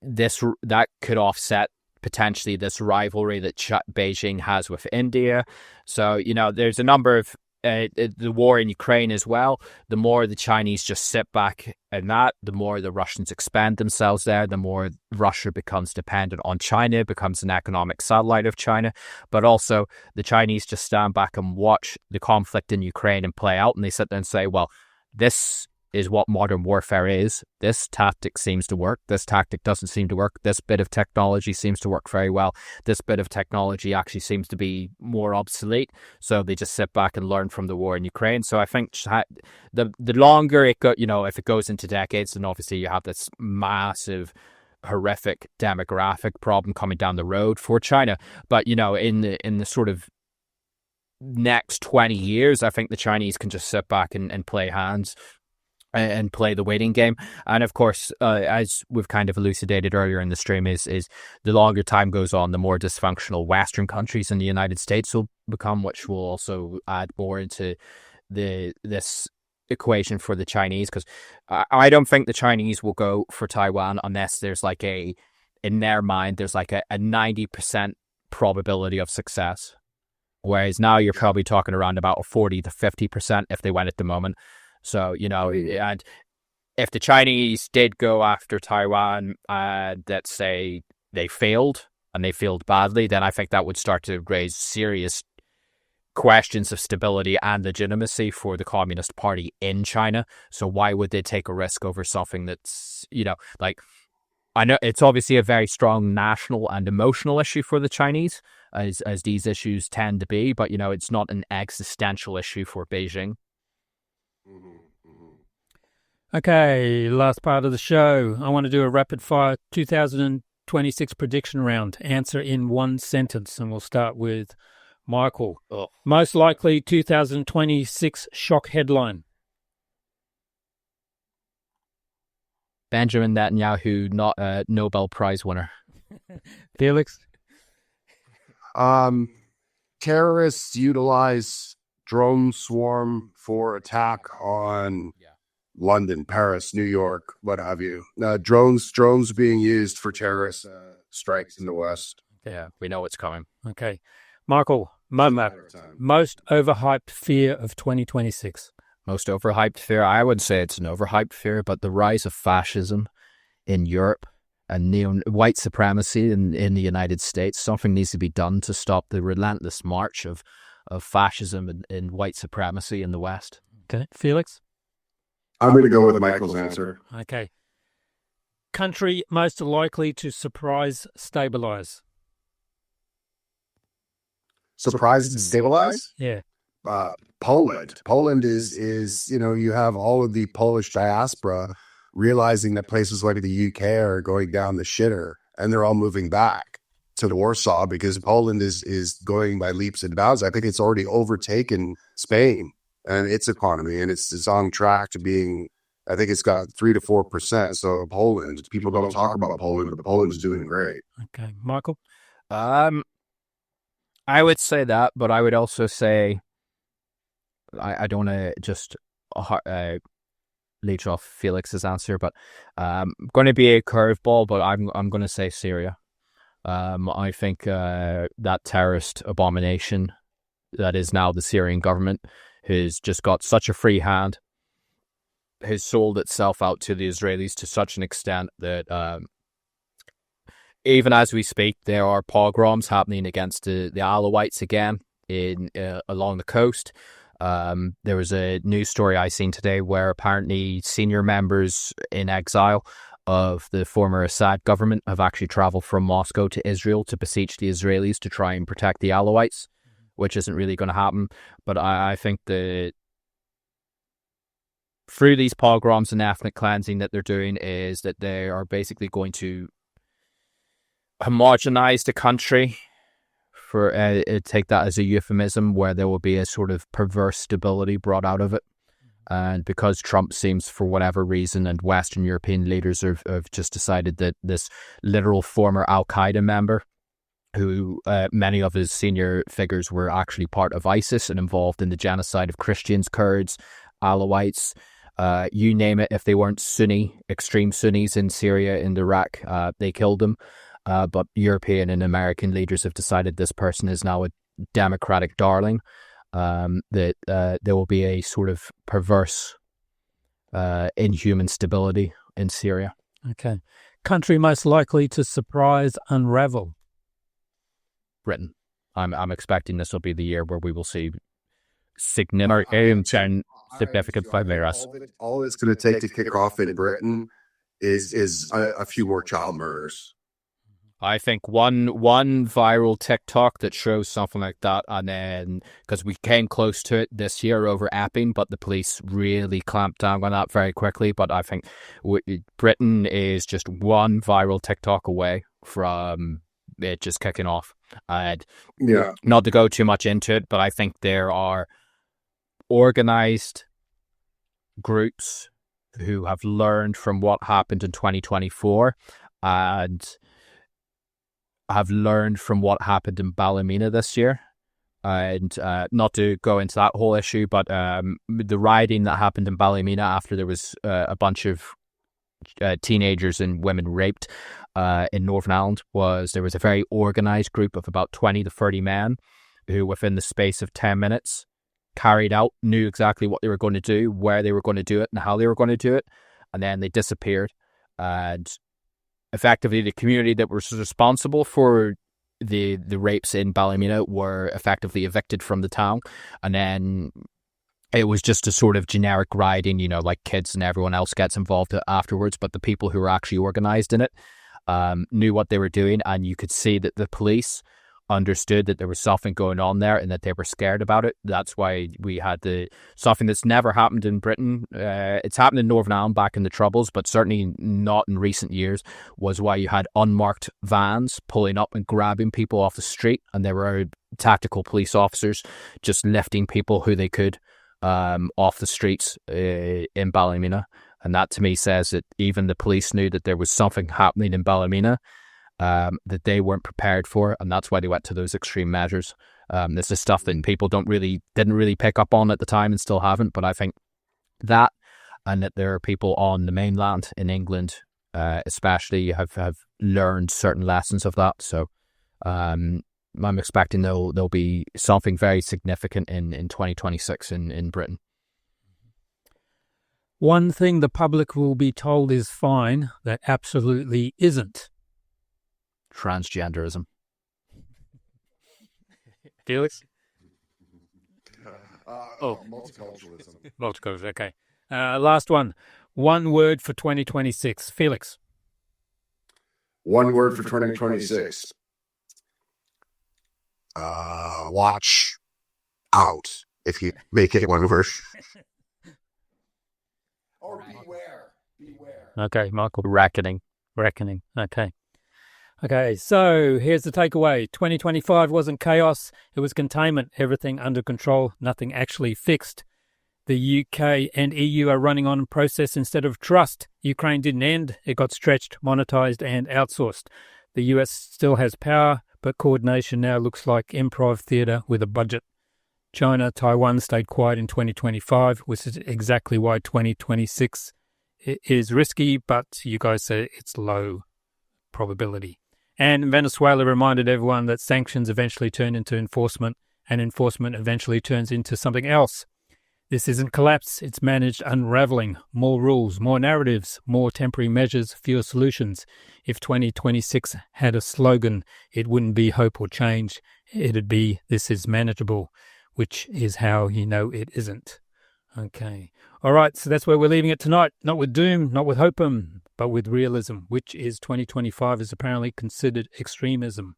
that could offset potentially this rivalry that Beijing has with India. So, there's a number of the war in Ukraine as well. The more the Chinese just sit back in that, the more the Russians expand themselves there, the more Russia becomes dependent on China, becomes an economic satellite of China. But also the Chinese just stand back and watch the conflict in Ukraine and play out, and they sit there and say, well, this is what modern warfare is. This tactic seems to work. This tactic doesn't seem to work. This bit of technology seems to work very well. This bit of technology actually seems to be more obsolete. So they just sit back and learn from the war in Ukraine. So I think the longer it goes, if it goes into decades, then obviously you have this massive, horrific demographic problem coming down the road for China. But, in the sort of next 20 years, I think the Chinese can just sit back and play hands and play the waiting game. And of course, as we've kind of elucidated earlier in the stream, is the longer time goes on, the more dysfunctional Western countries in the United States will become, which will also add more into this equation for the Chinese. Because I don't think the Chinese will go for Taiwan unless there's like in their mind, there's like a 90% probability of success. Whereas now you're probably talking around about a 40 to 50% if they went at the moment. So, and if the Chinese did go after Taiwan, let's say they failed and they failed badly, then I think that would start to raise serious questions of stability and legitimacy for the Communist Party in China. So why would they take a risk over something that's, I know it's obviously a very strong national and emotional issue for the Chinese, as these issues tend to be, but, it's not an existential issue for Beijing. Okay, last part of the show. I want to do a rapid fire 2026 prediction round. Answer in one sentence, and we'll start with Michael. Most likely 2026 shock headline. Benjamin Netanyahu, not a Nobel Prize winner. Felix? Terrorists utilize drone swarm for attack on London, Paris, New York, what have you. Drones being used for terrorist strikes in the West. Yeah, we know what's coming. Okay. Michael, most overhyped fear of 2026. Most overhyped fear? I would say it's an overhyped fear, but the rise of fascism in Europe and white supremacy in the United States, something needs to be done to stop the relentless march of fascism and white supremacy in the West. Okay. Felix? I'm going to go with Michael's answer. Okay. Country most likely to surprise stabilize. Surprise and stabilize? Yeah. Poland. Poland is you have all of the Polish diaspora realizing that places like the UK are going down the shitter, and they're all moving back to Warsaw because Poland is going by leaps and bounds. I think it's already overtaken Spain and its economy, and it's on track to being, I think it's got 3 to 4%. So Poland, people don't talk about Poland, but Poland's doing great. Okay. Michael? I would say that, but I would also say, I don't want to just leech off Felix's answer, but going to be a curveball, but I'm going to say Syria. I think that terrorist abomination that is now the Syrian government has just got such a free hand, has sold itself out to the Israelis to such an extent that even as we speak, there are pogroms happening against the Alawites again in along the coast. There was a news story I seen today where apparently senior members in exile of the former Assad government have actually traveled from Moscow to Israel to beseech the Israelis to try and protect the Alawites, which isn't really going to happen. But I think through these pogroms and ethnic cleansing that they're doing is that they are basically going to homogenize the country, for take that as a euphemism, where there will be a sort of perverse stability brought out of it. And because Trump seems, for whatever reason, and Western European leaders have just decided that this literal former Al-Qaeda member, who many of his senior figures were actually part of ISIS and involved in the genocide of Christians, Kurds, Alawites, you name it, if they weren't Sunni, extreme Sunnis in Syria and Iraq, they killed them. But European and American leaders have decided this person is now a democratic darling, that there will be a sort of perverse, inhuman stability in Syria. Okay. Country most likely to surprise unravel? Britain. I'm expecting this will be the year where we will see significant virus. All it's going to take to kick off in Britain is a few more child murders. I think one viral TikTok that shows something like that, and then because we came close to it this year over Epping, but the police really clamped down on that very quickly. But I think Britain is just one viral TikTok away from it just kicking off. And not to go too much into it, but I think there are organized groups who have learned from what happened in 2024 and have learned from what happened in Ballymena this year. And not to go into that whole issue, but the rioting that happened in Ballymena after there was a bunch of teenagers and women raped in Northern Ireland, there was a very organized group of about 20 to 30 men who within the space of 10 minutes knew exactly what they were going to do, where they were going to do it, and how they were going to do it, and then they disappeared. And effectively, the community that was responsible for the rapes in Ballymena were effectively evicted from the town, and then it was just a sort of generic rioting, like kids and everyone else gets involved afterwards, but the people who were actually organized in it knew what they were doing, and you could see that the police understood that there was something going on there and that they were scared about it. That's why we had something that's never happened in Britain. It's happened in Northern Ireland back in the Troubles, but certainly not in recent years, was why you had unmarked vans pulling up and grabbing people off the street, and there were tactical police officers just lifting people who they could off the streets in Ballymena. And that to me says that even the police knew that there was something happening in Ballymena that they weren't prepared for, and that's why they went to those extreme measures. This is stuff that people didn't really pick up on at the time and still haven't, but I think that, and that there are people on the mainland in England especially have learned certain lessons of that. So I'm expecting there'll be something very significant in 2026 in Britain. One thing the public will be told is fine that absolutely isn't. Transgenderism. Felix? Multiculturalism. Multiculturalism, okay. Last one. One word for 2026. Felix? One word for 2026. Watch out, if you make it one word. Or beware. Okay, Michael. Reckoning. Okay, so here's the takeaway. 2025 wasn't chaos, it was containment. Everything under control, nothing actually fixed. The UK and EU are running on process instead of trust. Ukraine didn't end, it got stretched, monetized and outsourced. The US still has power, but coordination now looks like improv theatre with a budget. China, Taiwan stayed quiet in 2025, which is exactly why 2026 is risky, but you guys say it's low probability. And Venezuela reminded everyone that sanctions eventually turn into enforcement, and enforcement eventually turns into something else. This isn't collapse, it's managed unraveling. More rules, more narratives, more temporary measures, fewer solutions. If 2026 had a slogan, it wouldn't be hope or change. It'd be this is manageable, which is how you know it isn't. Okay. All right, so that's where we're leaving it tonight. Not with doom, not with hopeum, but with realism, which is 2025 is apparently considered extremism.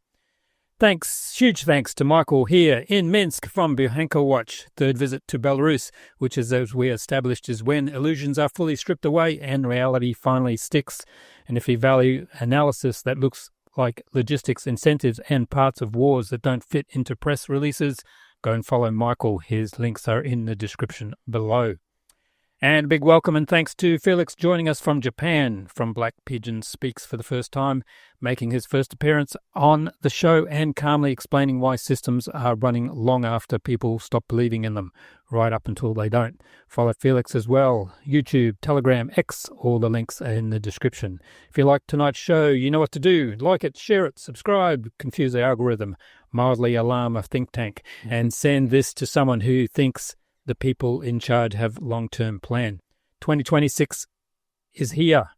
Thanks, huge thanks to Michael here in Minsk from Buhanka Watch. Third visit to Belarus, which is, as we established, is when illusions are fully stripped away and reality finally sticks. And if you value analysis that looks like logistics, incentives, and parts of wars that don't fit into press releases, go and follow Michael. His links are in the description below. And a big welcome and thanks to Felix joining us from Japan, from Black Pigeon Speaks for the first time, making his first appearance on the show and calmly explaining why systems are running long after people stop believing in them, right up until they don't. Follow Felix as well, YouTube, Telegram, X, all the links are in the description. If you like tonight's show, you know what to do. Like it, share it, subscribe, confuse the algorithm, mildly alarm a think tank, and send this to someone who thinks the people in charge have long-term plan. 2026 is here.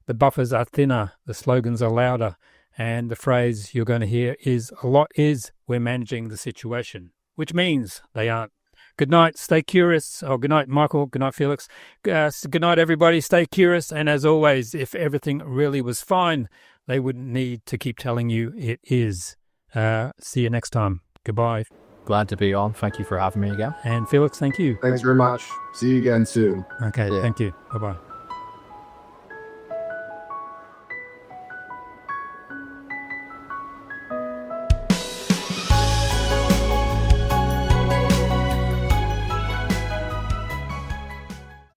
The buffers are thinner, the slogans are louder, and the phrase you're going to hear is a lot is we're managing the situation, which means they aren't. Good night, stay curious. Oh, good night, Michael. Good night, Felix. Good night, everybody. Stay curious. And as always, if everything really was fine, they wouldn't need to keep telling you it is. See you next time. Goodbye. Glad to be on. Thank you for having me again. And Felix, thank you. Thanks very much. See you again soon. Okay, Yeah. Thank you. Bye-bye.